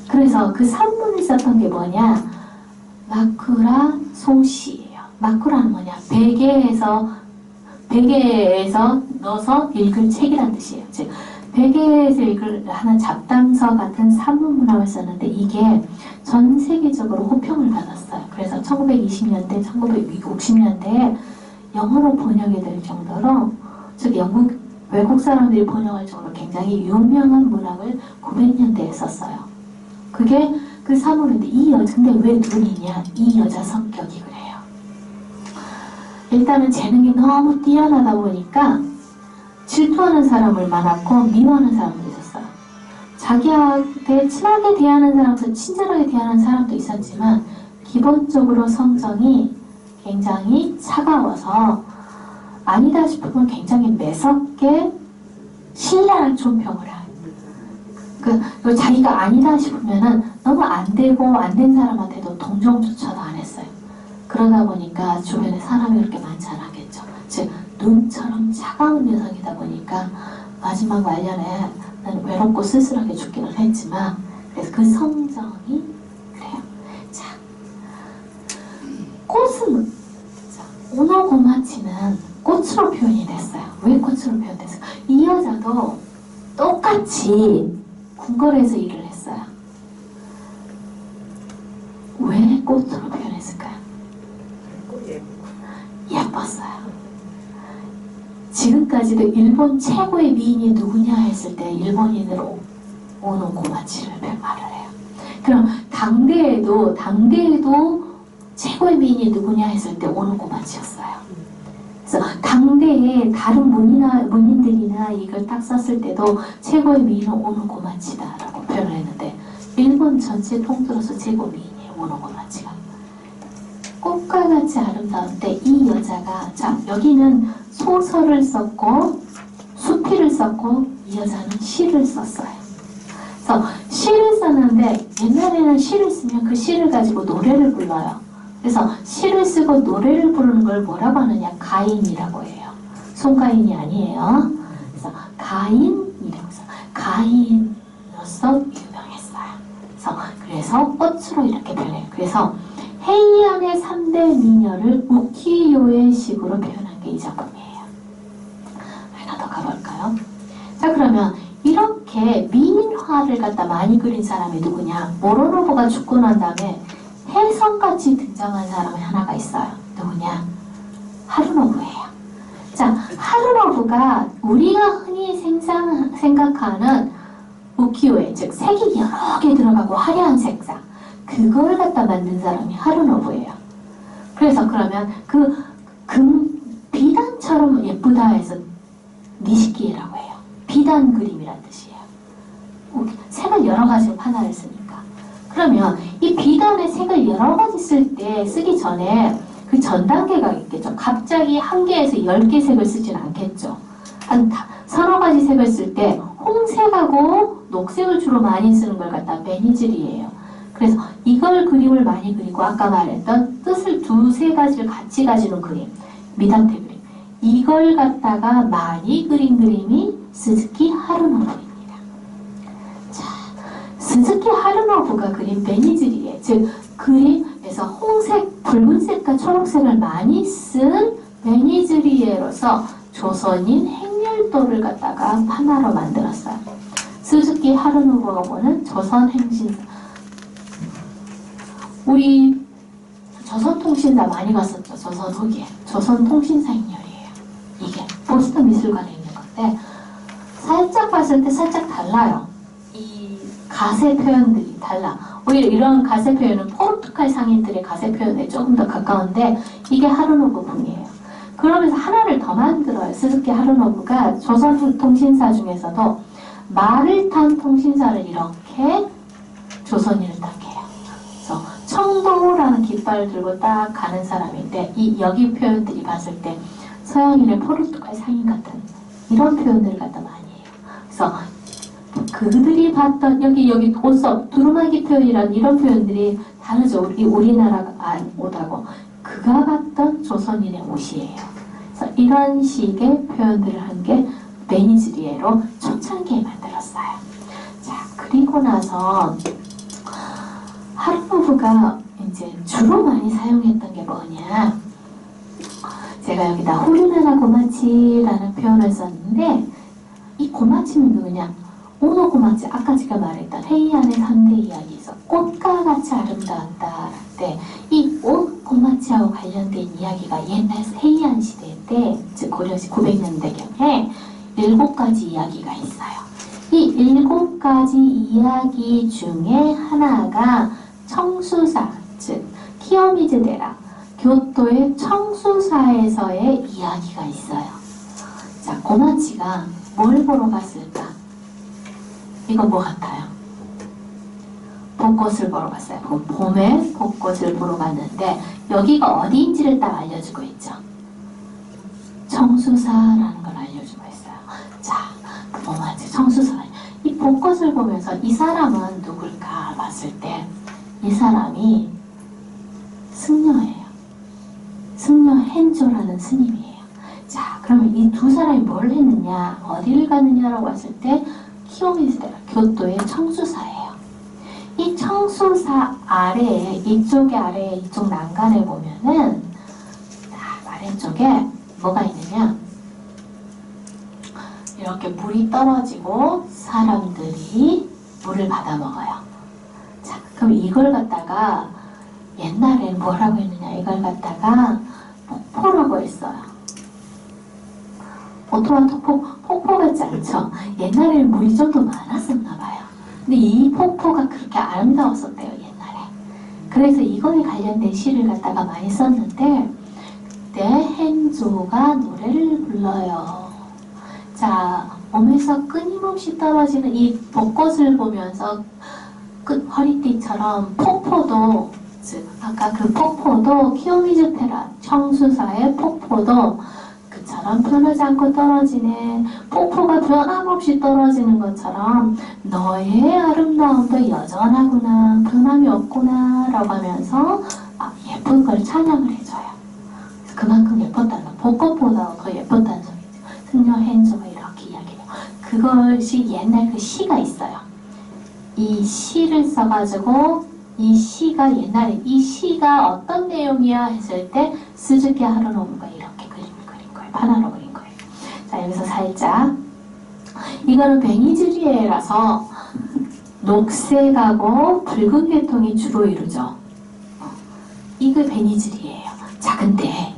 그래서 그 산문을 썼던 게 뭐냐? 마쿠라 소시예요. 마쿠라는 뭐냐? 베개에서 넣어서 읽을 책이란 뜻이에요. 즉 베게를 하는 잡담서 같은 산문문학을 썼는데 이게 전 세계적으로 호평을 받았어요. 그래서 1920년대, 1960년대에 영어로 번역이 될 정도로, 즉 외국 사람들이 번역할 정도로 굉장히 유명한 문학을 900년대에 썼어요. 그게 그 산문인데 근데 왜 눈이냐? 이 여자 성격이 그래요. 일단은 재능이 너무 뛰어나다 보니까 질투하는 사람을 많았고 미워하는 사람도 있었어요. 자기한테 친하게 대하는 사람도 친절하게 대하는 사람도 있었지만 기본적으로 성정이 굉장히 차가워서 아니다 싶으면 굉장히 매섭게 신랄한 존평을 해요. 자기가 아니다 싶으면은 너무 안 되고 안 된 사람한테도 동정조차도 안 했어요. 그러다 보니까 주변에 사람이 그렇게 많지 않았겠죠. 즉 눈처럼 차가운 여성이다 보니까 마지막 말년에 난 외롭고 쓸쓸하게 죽기는 했지만, 그래서 그 성정이 그래요. 자, 꽃은, 자, 오노고마치는 꽃으로 표현이 됐어요. 왜 꽃으로 표현됐어요? 이 여자도 똑같이 궁궐에서 일을 했어요. 왜 꽃으로 표현했을까요? 예뻤어요. 지금까지도 일본 최고의 미인이 누구냐 했을 때 일본인으로 오노고마치를 말을 해요. 그럼 당대에도 최고의 미인이 누구냐 했을 때 오노고마치였어요. 그래서 당대에 다른 문인들이나 이걸 딱 썼을 때도 최고의 미인은 오노고마치다라고 표현을 했는데 일본 전체 통틀어서 최고 미인이에요. 오노고마치가. 꽃과 같이 아름다운데 이 여자가, 자, 여기는 소설을 썼고 수필을 썼고 이 여자는 시를 썼어요. 그래서 시를 썼는데 옛날에는 시를 쓰면 그 시를 가지고 노래를 불러요. 그래서 시를 쓰고 노래를 부르는 걸 뭐라고 하느냐? 가인이라고 해요. 송가인이 아니에요. 그래서 가인이라고 해서 가인으로서 유명했어요. 그래서 꽃으로 이렇게 표현해요. 그래서 헤이안의 3대 미녀를 우키요의 식으로 표현한 게 이 작품이에요. 하나 더 가볼까요? 자, 그러면 이렇게 미인화를 갖다 많이 그린 사람이 누구냐? 모로노부가 죽고 난 다음에 혜성같이 등장한 사람이 하나가 있어요. 누구냐? 하루노부예요. 자, 하루노부가 우리가 흔히 생각하는 우키요에, 즉 색이 여러 개 들어가고 화려한 색상, 그걸 갖다 만든 사람이 하루노부예요. 그래서 그러면 비단처럼 예쁘다 해서 니시키에라고 해요. 비단 그림이란 뜻이에요. 색을 여러 가지로 하나를 쓰니까. 그러면 이 비단의 색을 여러 가지 쓰기 전에 그 전 단계가 있겠죠. 갑자기 한 개에서 10개 색을 쓰진 않겠죠. 한 서너 가지 색을 쓸 때 홍색하고 녹색을 주로 많이 쓰는 걸 갖다 매니질이에요. 그래서 이걸 그림을 많이 그리고 아까 말했던 뜻을 두세 가지를 같이 가지는 그림, 미단테 그림, 이걸 갖다가 많이 그린 그림이 스즈키 하루노부입니다. 자, 스즈키 하루노부가 그린 매니질이에요. 즉 그림에서 홍색, 붉은색과 초록색을 많이 쓴 매니즈리에로서 조선인 행렬도를 갖다가 하나로 만들었어요. 스즈키 하루노부가 보는 조선 행신사. 우리 조선통신사 많이 갔었죠. 조선 후기에. 조선통신사 행렬이에요. 이게 보스턴 미술관에 있는 건데 살짝 봤을 때 살짝 달라요. 이 가세 표현들이 달라. 오히려 이런 가세 표현은 포르투갈 상인들의 가세 표현에 조금 더 가까운데 이게 하루노부 풍이에요. 그러면서 하나를 더 만들어요. 스즈키 하루노부가 조선 통신사 중에서도 말을 탄 통신사를 이렇게 조선인을 딱 해요. 그래서 청도라는 깃발을 들고 딱 가는 사람인데 여기 표현들이 봤을 때 서양인의 포르투갈 상인 같은 이런 표현들을 갖다 많이 해요. 그래서 그들이 봤던 여기 옷섭 두루마기 표현이라는 이런 표현들이 다르죠. 우리나라가 옷하고 그가 봤던 조선인의 옷이에요. 그래서 이런 식의 표현들을 한 게 매니즈리에로 초창기에 만들었어요. 자, 그리고 나서 하루노부가 이제 주로 많이 사용했던 게 뭐냐? 제가 여기다 후르나나 고마치라는 표현을 썼는데 이 고마치는 누구냐? 오노 고마치, 아까 제가 말했던 헤이안의 선대 이야기에서 꽃과 같이 아름다웠다 때 이 옷 고마치하고 관련된 이야기가 옛날 헤이안 시대 때, 즉 고려시 900년대경에 7가지 이야기가 있어요. 이 7가지 이야기 중에 하나가 청수사, 즉 키요미즈데라, 교토의 청수사에서의 이야기가 있어요. 자, 고마치가 뭘 보러 갔을까? 이거 뭐 같아요? 벚꽃을 보러 갔어요. 봄에 벚꽃을 보러 갔는데 여기가 어디인지를 딱 알려주고 있죠. 청수사라는 걸 알려주고 있어요. 자, 고마치 청수사. 이 벚꽃을 보면서 이 사람은 누굴까 봤을 때 이 사람이 승려예요. 승려 헨조라는 스님이에요. 자, 그러면 이 두 사람이 뭘 했느냐, 어디를 가느냐라고 했을 때 키요미즈데라, 교토의 청수사예요. 이 청수사 아래에, 이쪽에 아래에, 이쪽 난간에 보면은 아래쪽에 뭐가 있느냐, 이렇게 물이 떨어지고 사람들이 물을 받아 먹어요. 자, 그럼 이걸 갖다가 옛날엔 뭐라고 했느냐, 이걸 갖다가 폭포라고 했어요. 보통은 폭포 같지 않죠? 옛날에는 물이 좀 더 많았었나 봐요. 근데 이 폭포가 그렇게 아름다웠었대요, 옛날에. 그래서 이거에 관련된 시를 갖다가 많이 썼는데 그때 헨조가 노래를 불러요. 자, 몸에서 끊임없이 떨어지는 이 벚꽃을 보면서 허리띠처럼 폭포도, 즉 아까 그 폭포도 키요미즈데라 청수사의 폭포도 그처럼 변하지 않고 떨어지네. 폭포가 변함없이 떨어지는 것처럼 너의 아름다움도 여전하구나, 변함이 없구나 라고 하면서 예쁜 걸 찬양을 해줘요. 그만큼 예뻤다는, 벚꽃보다 더 예뻤다는 소리죠. 승려 헨조가 이렇게 이야기해요. 그것이 옛날 그 시가 있어요. 이 시를 써가지고 이 시가 옛날에 이 시가 어떤 내용이야 했을 때 스즈키 하루노부가 이렇게 그림을 그린 거예요. 판화로 그린 거예요. 자, 여기서 살짝 이거는 베니즈리에라서 녹색하고 붉은 계통이 주로 이루죠. 이거 베니즈리에예요. 자, 근데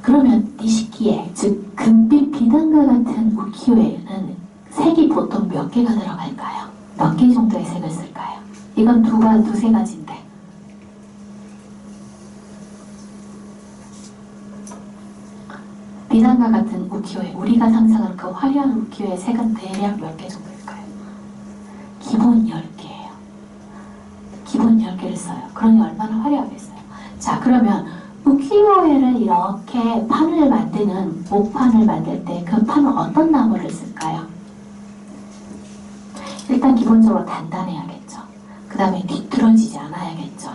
그러면 니시키에, 즉 금빛 비단과 같은 우키요에는 색이 보통 몇 개가 들어갈까요? 몇 개 정도의 색을 쓸까요? 이건 두세 가지인데. 비단과 같은 우키요에, 우리가 상상하는 그 화려한 우키요의 색은 대략 몇 개 정도일까요? 기본 10개예요. 기본 10개를 써요. 그러니 얼마나 화려하겠어요. 자, 그러면 우키요에를 이렇게 판을 만드는, 목판을 만들 때 그 판은 어떤 나무를 쓸까요? 일단 기본적으로 단단해야겠죠. 그 다음에 뒤틀어지지 않아야겠죠.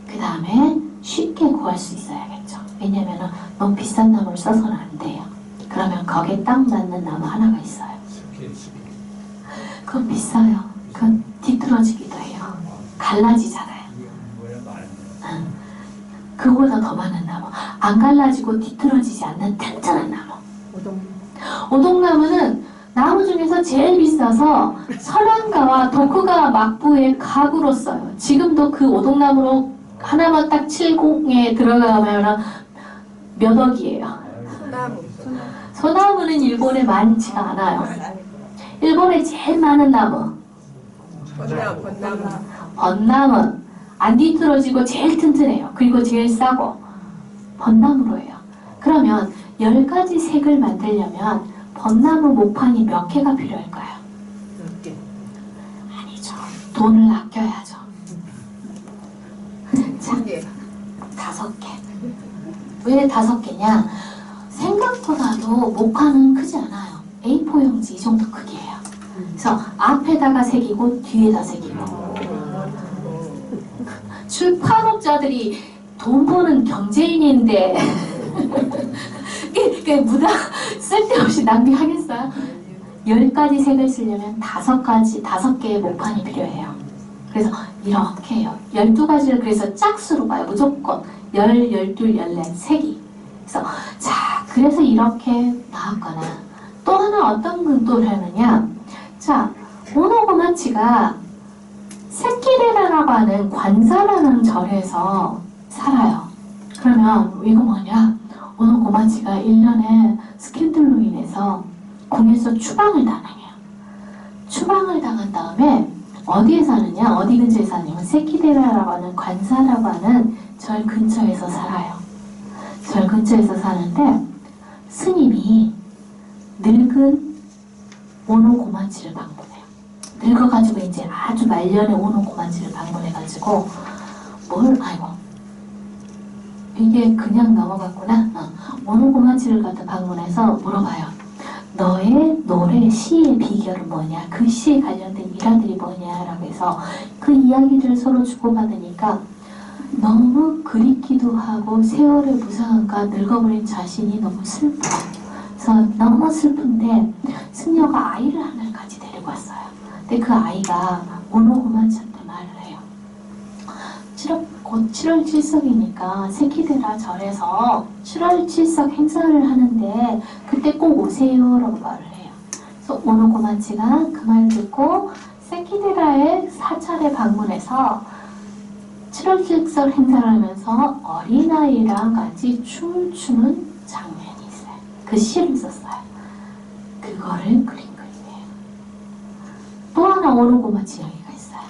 그 다음에 쉽게 구할 수 있어야겠죠. 왜냐면 너무 비싼 나무를 써서는 안 돼요. 그러면 거기에 딱 맞는 나무 하나가 있어요. 그건 비싸요. 그건 뒤틀어지기도 해요. 갈라지잖아요. 그거보다 더 많은 나무, 안 갈라지고 뒤틀어지지 않는 튼튼한 나무. 오동나무는 나무 중에서 제일 비싸서 설안가와 도쿠가와 막부의 가구로 써요. 지금도 그 오동나무로 하나만 딱 70에 들어가면 몇 억이에요. 소나무는 일본에 많지가 않아요. 일본에 제일 많은 나무 벚나무. 안 뒤틀어지고 제일 튼튼해요. 그리고 제일 싸고 벚나무로 해요. 그러면 10가지 색을 만들려면 벚나무 목판이 몇 개가 필요할까요? 10개. 아니죠. 돈을 아껴야죠. 자, 5개. 왜 5개냐? 생각보다도 목판은 크지 않아요. A4용지 이 정도 크기예요. 그래서 앞에다가 새기고 뒤에다 새기고. 출판업자들이 돈 버는 경제인인데 이게 무駄 쓸데없이 낭비하겠어요? 10가지 색을 쓰려면 5개의 목판이 필요해요. 그래서 이렇게 해요. 12가지를 그래서 짝수로 봐요. 무조건 12, 14, 3개. 그래서 자, 그래서 이렇게 나왔거나 또 하나 어떤 근도를 하느냐. 자, 오노고마치가 세키데라라고 하는 관사라는 절에서 살아요. 그러면 이거 뭐냐? 오노고마치가 1년에 스캔들로 인해서 궁에서 추방을 당해요. 추방을 당한 다음에 어디에 사느냐? 어디 근처에 사느냐면 세키데라라고 하는 관사라고 하는 절 근처에서 살아요. 절 근처에서 사는데 스님이 늙은 오노고마치를 방문해요. 늙어가지고 이제 아주 말년에 오노고마치를 방문해가지고 아이고 이게 그냥 넘어갔구나. 오노고마치를 갖다 방문해서 물어봐요. 너의 노래, 시의 비결은 뭐냐? 그 시에 관련된 일화들이 뭐냐? 라고 해서 그 이야기들을 서로 주고받으니까 너무 그립기도 하고 세월의 무상함과 늙어버린 자신이 너무 슬퍼요. 그래서 너무 슬픈데 승려가 아이를 하나를 같이 데리고 왔어요. 근데 그 아이가 오노고마치한테 말을 해요. 곧 7월 7석이니까 세키데라 절에서 7월 7석 행사를 하는데 그때 꼭 오세요 라고 말을 해요. 그래서 오노고마치가 그 말 듣고 세키데라에 사찰에 방문해서 7월 7석 행사를 하면서 어린아이랑 같이 춤을 추는 장면이 있어요. 그 시를 썼어요. 그거를 그린 그림이에요. 또 하나 오노고마치 이야기가 있어요.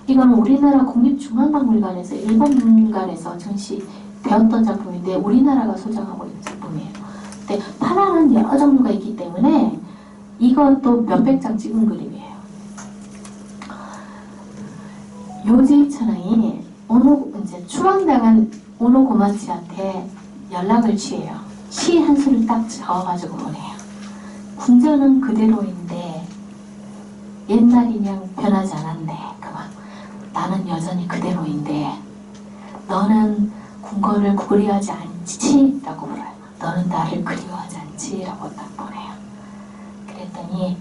이건 우리나라 국립중앙박물관에서 일본문관에서 전시되었던 작품인데 우리나라가 소장하고 있는 작품이에요. 근데 파라는 여러 종류가 있기 때문에 이것도 몇백 장 찍은 그림이에요. 요제이 천황이 이제 추방당한 오노고마치한테 연락을 취해요. 시 한 수를 딱 적어가지고 보내요. 궁전은 그대로인데 옛날이냥 변하지 않았네. 그만. 나는 여전히 그대로인데 너는 궁궐을 그리워하지 않지? 라고 물어요. 너는 나를 그리워하지 않지? 라고 딱 보내요. 그랬더니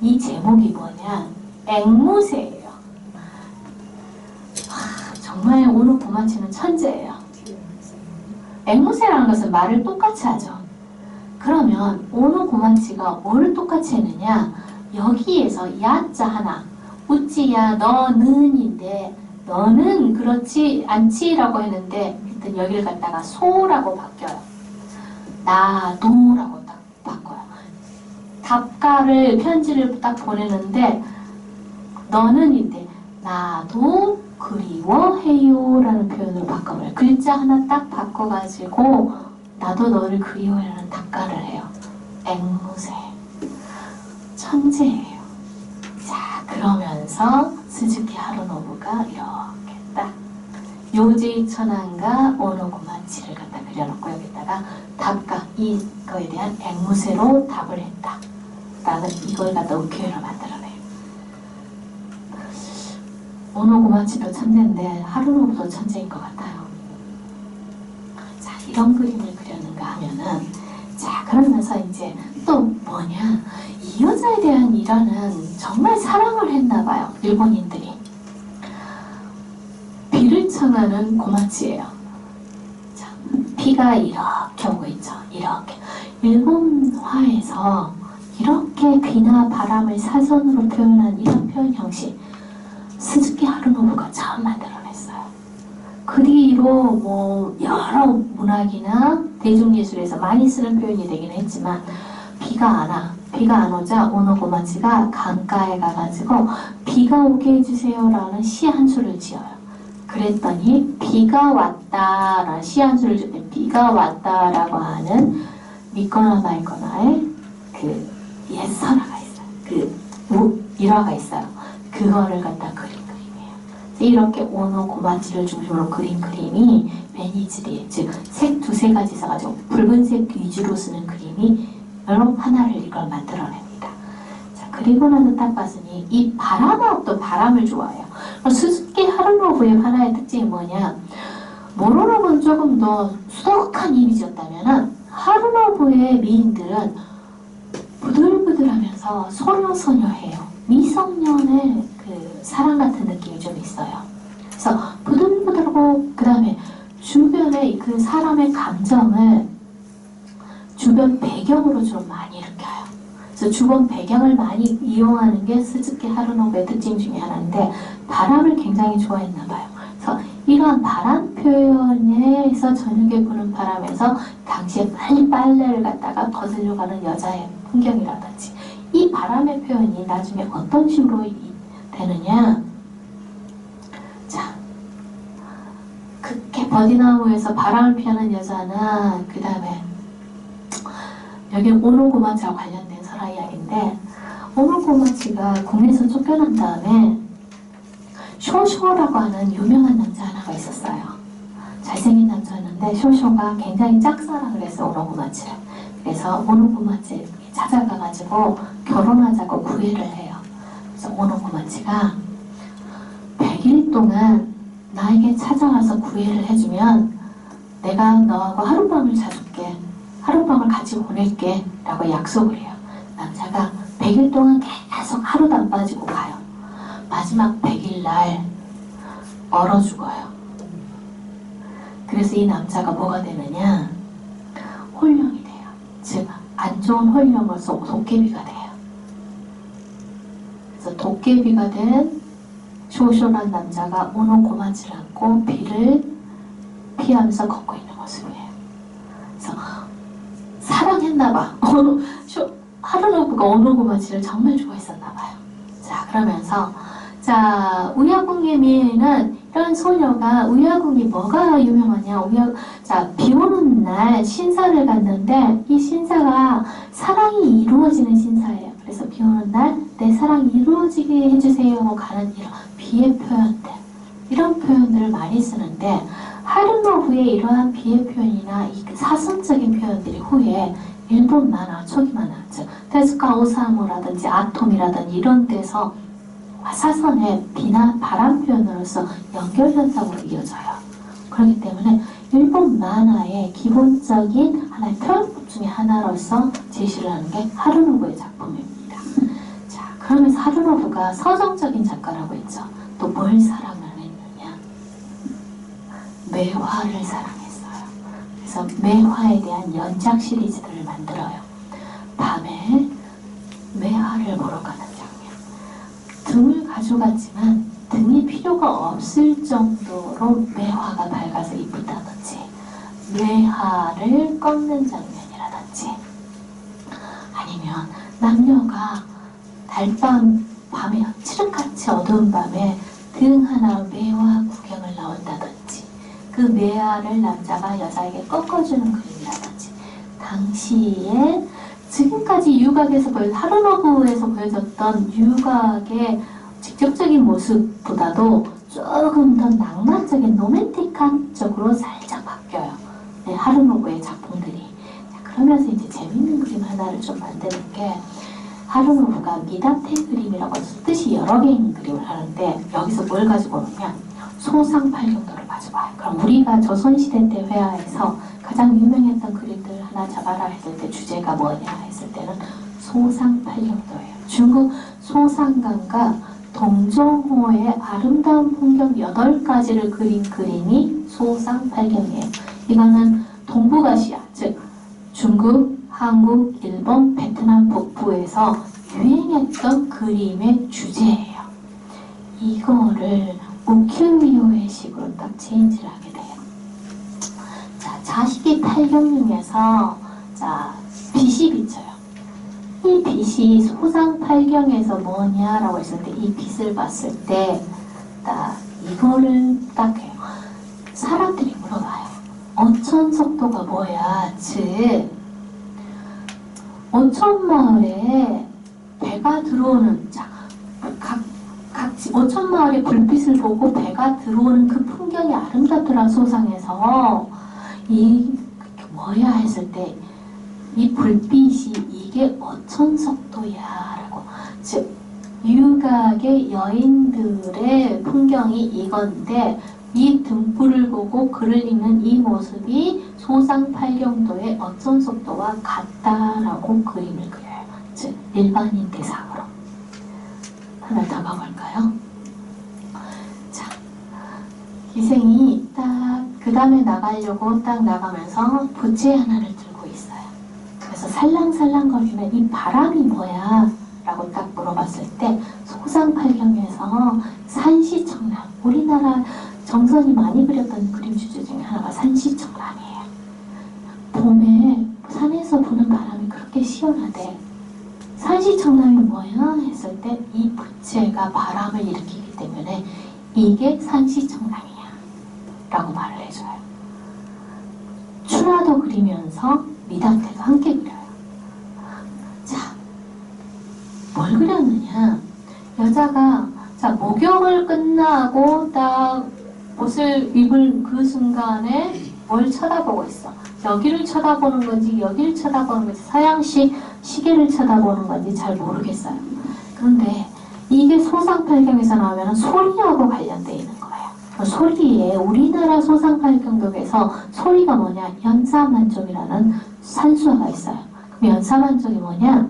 이 제목이 뭐냐? 앵무새예요. 정말 오노고마치는 천재예요. 앵무새라는 것은 말을 똑같이 하죠. 그러면 오노고마치가 뭘 똑같이 했느냐? 여기에서 야자 하나, 우찌야 너는인데 너는 그렇지 않지라고 했는데 일단 여기를 갖다가 소라고 바뀌어요. 나도라고 딱 바꿔요. 답가를 편지를 딱 보내는데 너는인데 나도 그리워해요 라는 표현으로 바꿔버려요. 글자 하나 딱 바꿔가지고 나도 너를 그리워해라는 답가를 해요. 앵무새. 천재예요. 자, 그러면서 스즈키 하루노부가 이렇게 딱 요제이 천황과 오노고마치를 갖다 그려놓고 여기다가 답가 이거에 대한 앵무새로 답을 했다 라는 이걸 갖다 우키요로 만들어내요. 오노고마치도 천재인데 하루노부도 천재인 것 같아요. 자, 이런 그림을 그렸는가 하면은 자, 그러면서 이제 또 뭐냐, 이 여자에 대한 일화는 정말 사랑을 했나봐요. 일본인들이. 비를 청하는 고마치예요. 자, 비가 이렇게 오고 있죠. 이렇게. 일본화에서 이렇게 비나 바람을 사선으로 표현한 이런 표현 형식 스즈키 하루노부가 처음 만들어냈어요. 그 뒤로 뭐 여러 문학이나 대중예술에서 많이 쓰는 표현이 되긴 했지만 비가 안 오자 오노고마치가 강가에 가가지고 비가 오게 해주세요 라는 시 한 수를 지어요. 그랬더니 비가 왔다라는 시 한 수를 줄 때 비가 왔다라고 하는 믿거나 말거나의 그 옛설화가 있어요. 그 일화가 있어요. 그거를 갖다 그린 그림이에요. 이렇게 오노고마치를 중심으로 그린 그림이 베니즈리, 즉 색 두세 가지 있어가지고 붉은색 위주로 쓰는 그림이 여러 하나를 이걸 만들어냅니다. 자, 그리고 나서 딱 봤으니 이 바람하고도 바람을 좋아해요. 스즈키 하루노부의 하나의 특징이 뭐냐? 모로노부는 조금 더 수덕한 이미지였다면은 하루노부의 미인들은 부들부들하면서 소녀소녀해요. 미성년의 그 사랑 같은 느낌이 좀 있어요. 그래서 부들부들하고 그 다음에 주변의 그 사람의 감정을 주변 배경으로 좀 많이 일으켜요. 그래서 주번 배경을 많이 이용하는 게 스즈키 하루노부의 특징 중에 하나인데 바람을 굉장히 좋아했나 봐요. 그래서 이러한 바람 표현에서 저녁에 부는 바람에서 당시에 빨리 빨래를 갖다가 거슬려 가는 여자의 풍경이라든지 이 바람의 표현이 나중에 어떤 식으로 되느냐. 자, 그렇게 버디나무에서 바람을 피하는 여자는 그 다음에 여기 오노고마치와 관련된 설화 이야기인데 오노고마치가 궁에서 쫓겨난 다음에 쇼쇼라고 하는 유명한 남자 하나가 있었어요. 잘생긴 남자였는데 쇼쇼가 굉장히 짝사랑을 했어 오노고마치를. 그래서 오노고마치를 찾아가가지고 결혼하자고 구애를 해요. 그래서 오노고마치가 100일 동안 나에게 찾아와서 구애를 해주면 내가 너하고 하룻밤을 자줄게. 하룻밤을 같이 보낼게 라고 약속을 해요. 남자가 100일 동안 계속 하루도 안 빠지고 가요. 마지막 100일 날 얼어 죽어요. 그래서 이 남자가 뭐가 되느냐, 홀령이 돼요. 즉 안 좋은 홀령으로서 도깨비가 돼요. 그래서 도깨비가 된 쇼쇼란 남자가 오노고마치를 안고 비를 피하면서 걷고 있는 모습이에요. 그래서 사랑했나봐. 하루노부가 오노고마치를 정말 좋아했었나봐요. 자, 그러면서 자, 우야궁예미에는 이런 소녀가 우야궁이 뭐가 유명하냐. 자, 비 오는 날 신사를 갔는데 이 신사가 사랑이 이루어지는 신사예요. 그래서 비 오는 날 내 사랑이 이루어지게 해주세요 하고 가는 이런 비의 표현들, 이런 표현들을 많이 쓰는데 하루노부의 이러한 비의 표현이나 이 사선적인 표현들이 후에 일본 만화, 초기 만화, 즉 테스카 오사무라든지 아톰이라든지 이런 데서 사선의 비나 바람 표현으로서 연결현상으로 이어져요. 그렇기 때문에 일본 만화의 기본적인 하나의 표현법 중에 하나로서 제시를 하는 게 하루노부의 작품입니다. 자, 그러면서 하루노부가 서정적인 작가라고 했죠. 또 뭘 사랑을 했느냐? 매화를 사랑했어요. 그래서 매화에 대한 연작 시리즈들을 만들어요. 밤에 매화를 보러 가는 장면. 등을 가져갔지만 등이 필요가 없을 정도로 매화가 밝아서 이쁘다든지 매화를 꺾는 장면이라든지 아니면 남녀가 밤에 칠흑같이 어두운 밤에 등 하나 매화 구경을 나온다든지 그 매화를 남자가 여자에게 꺾어주는 그림이라든지 당시에 지금까지 유각에서 하루노부에서 보여줬던 유각의 직접적인 모습보다도 조금 더 낭만적인 로맨틱한 쪽으로 살짝 바뀌어요. 네, 하루노부의 작품들이. 자, 그러면서 이제 재밌는 그림 하나를 좀 만드는 게 하루노부가 미다테 그림이라고 해서 뜻이 여러 개 있는 그림을 하는데 여기서 뭘 가지고 오느냐? 소상팔경도를 가져와요. 그럼 우리가 조선시대 때 회화에서 가장 유명했던 그림들 하나 잡아라 했을 때 주제가 뭐냐 했을 때는 소상팔경도예요. 중국 소상강과 동정호의 아름다운 풍경 8가지를 그린 그림이 소상팔경이에요. 이거는 동북아시아, 즉 중국, 한국, 일본, 베트남 북부에서 유행했던 그림의 주제예요. 이거를 우큐미오의 식으로 딱 체인지를 하게 돼요. 자, 자식이 팔경중에서 자, 빛이 비쳐요. 이 빛이 소상팔경에서 뭐냐라고 했을 때 이 빛을 봤을 때 딱 이거를 딱 해요. 사람들이 물어봐요. 어촌속도가 뭐야? 즉 어촌마을에 배가 들어오는 각 어촌마을의 불빛을 보고 배가 들어오는 그 풍경이 아름답더라 소상에서 이 뭐야 했을 때 이 불빛이 이게 어촌속도야 라고 즉 유각의 여인들의 풍경이 이건데 이 등불을 보고 글을 읽는 이 모습이 소상팔경도의 어촌속도와 같다라고 그림을 그려요. 즉 일반인 대상으로. 하나 더 봐볼까요? 자, 기생이 딱 그 다음에 나가려고 딱 나가면서 부채 하나를 들고 있어요. 그래서 살랑살랑거리는 이 바람이 뭐야? 라고 딱 물어봤을 때 소상팔경에서 산시청란, 우리나라 정선이 많이 그렸던 그림 주제 중에 하나가 산시청란이에요. 봄에 산에서 부는 바람이 그렇게 시원하대. 산시청란이 뭐야? 했을 때 이 부채가 바람을 일으키기 때문에 이게 산시청란이야 라고 말을 해줘요. 춘화도 그리면서 미담태도 함께 그려요. 자, 뭘 그렸느냐? 여자가 자 목욕을 끝나고 딱 옷을 입을 그 순간에 뭘 쳐다보고 있어? 여기를 쳐다보는 건지 여기를 쳐다보는 건지 서양식 시계를 쳐다보는 건지 잘 모르겠어요. 그런데 이게 소상팔경에서 나오면 소리하고 관련되어 있는 거예요. 소리에 우리나라 소상팔경곡에서 소리가 뭐냐? 연사만족이라는 산수화가 있어요. 그럼 연사만족이 뭐냐?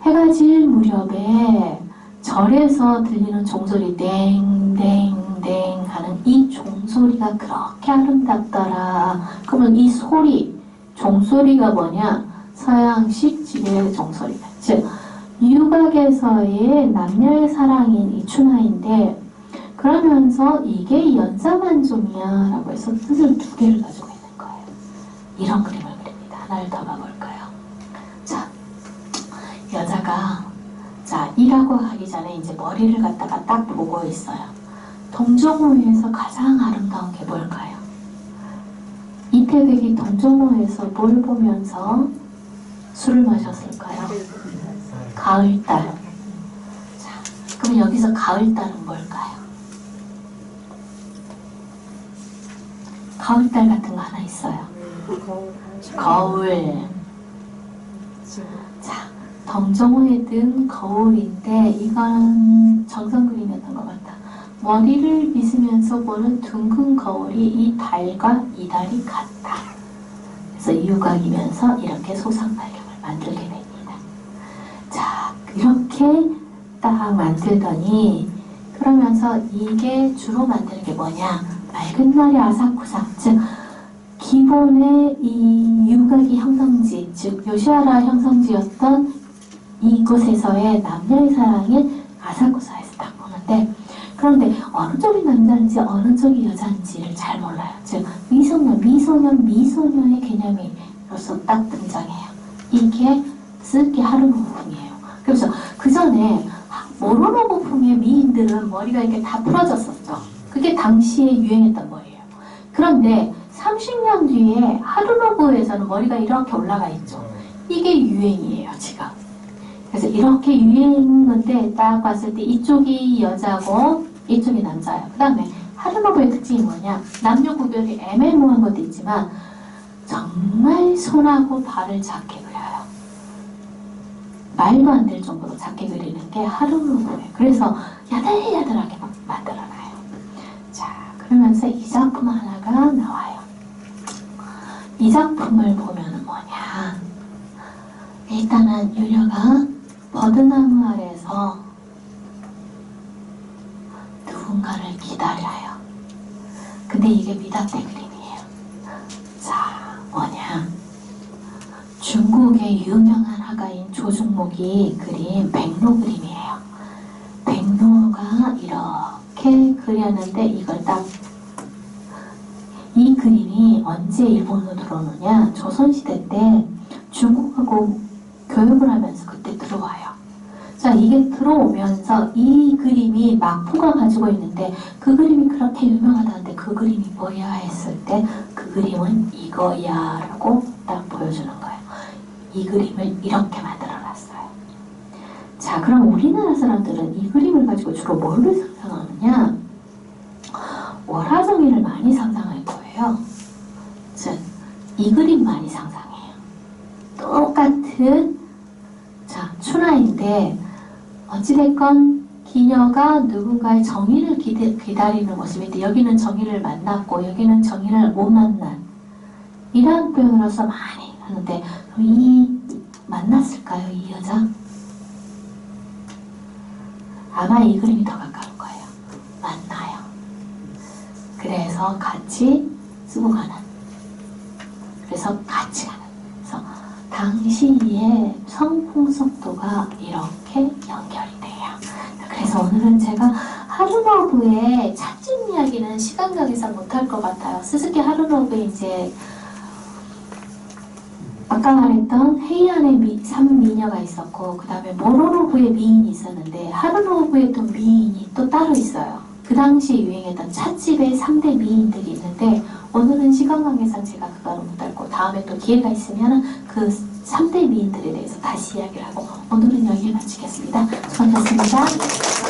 해가 질 무렵에 절에서 들리는 종소리 땡땡땡 하는 이 종소리가 그렇게 아름답더라. 그러면 이 소리, 종소리가 뭐냐? 서양식 지뢰 종소리. 즉 유곽에서의 남녀의 사랑인 이 춘화인데 그러면서 이게 연사만종이야 라고 해서 뜻을 두 개를 가지고 있는 거예요. 이런 그림을 그립니다. 하나를 더 봐볼까요? 자, 여자가 자 일하고 하기 전에 이제 머리를 갖다가 딱 보고 있어요. 동정호에서 가장 아름다운 게 뭘까요? 이태백이 동정호에서 뭘 보면서 술을 마셨을까요? 가을달. 자, 그럼 여기서 가을달은 뭘까요? 가을달 같은 거 하나 있어요. 거울. 자, 동정호에 든 거울인데 이건 정선 그림이었던 것 같다. 머리를 빗으면서 보는 둥근 거울이 이 달과 이 달이 같다. 그래서 유곽이면서 이렇게 소상팔경을 만들게 됩니다. 자, 이렇게 딱 만들더니 그러면서 이게 주로 만드는 게 뭐냐? 맑은 날의 아사쿠사, 즉 기본의 이 유곽이 형성지, 즉 요시와라 형성지였던 이곳에서의 남녀의 사랑인 아사쿠사에서 딱 보는데 그런데 어느 쪽이 남자인지 어느 쪽이 여자인지를 잘 몰라요. 즉 미소녀의 개념으로서 딱 등장해요. 이게 스키 하루노부풍이에요. 그래서 그 전에 모로노부풍의 미인들은 머리가 이렇게 다 풀어졌었죠. 그게 당시에 유행했던 머리예요. 그런데 30년 뒤에 하루노부에서는 머리가 이렇게 올라가 있죠. 이게 유행이에요, 지금. 그래서 이렇게 유행인데 딱 봤을 때 이쪽이 여자고 이쪽이 남자예요. 그 다음에 하루노부의 특징이 뭐냐? 남녀 구별이 애매모호한 것도 있지만 정말 손하고 발을 작게 그려요. 말도 안 될 정도로 작게 그리는 게 하루노부예요. 그래서 야들야들하게 막 만들어놔요. 자, 그러면서 이 작품 하나가 나와요. 이 작품을 보면은 뭐냐? 일단은 유녀가 버드나무 아래에서 누군가를 기다려요. 근데 이게 미다테 그림이에요. 자, 뭐냐? 중국의 유명한 화가인 조중목이 그린 백로 그림이에요. 백로가 이렇게 그렸는데 이걸 딱 이 그림이 언제 일본으로 들어오느냐? 조선시대 때 중국하고 교육을 하면서 그때 들어와요. 자, 이게 들어오면서 이 그림이 막부가 가지고 있는데 그 그림이 그렇게 유명하다는데 그 그림이 뭐야 했을 때 그 그림은 이거야 라고 딱 보여주는 거예요. 이 그림을 이렇게 만들어놨어요. 자, 그럼 우리나라 사람들은 이 그림을 가지고 주로 뭐를 상상하느냐? 월화정의를 많이 상상할 거예요. 즉, 이 그림 많이 상상해요. 똑같은 자, 춘화인데 어찌됐건 기녀가 누군가의 정의를 기다리는 모습인데 여기는 정의를 만났고 여기는 정의를 못 만난 이런 표현으로서 많이 하는데 이 만났을까요? 이 여자? 아마 이 그림이 더 가까운 거예요. 만나요. 그래서 같이 쓰고 가는. 그래서 같이 가는. 그래서 당시의 성풍속도가 이렇게 연결이 돼요. 그래서 오늘은 제가 하루노브의 찻집 이야기는 시간 관계상 못할 것 같아요. 스즈키 하루노브의 이제 아까 말했던 헤이안의 삼미녀가 있었고 그 다음에 모노노부의 미인이 있었는데 하루노부의 또 미인이 또 따로 있어요. 그 당시 유행했던 찻집의 3대 미인들이 있는데 오늘은 시간 관계상 제가 그거는 못하고 다음에 또 기회가 있으면 그 3대 미인들에 대해서 다시 이야기를 하고 오늘은 여기에 마치겠습니다. 수고하셨습니다.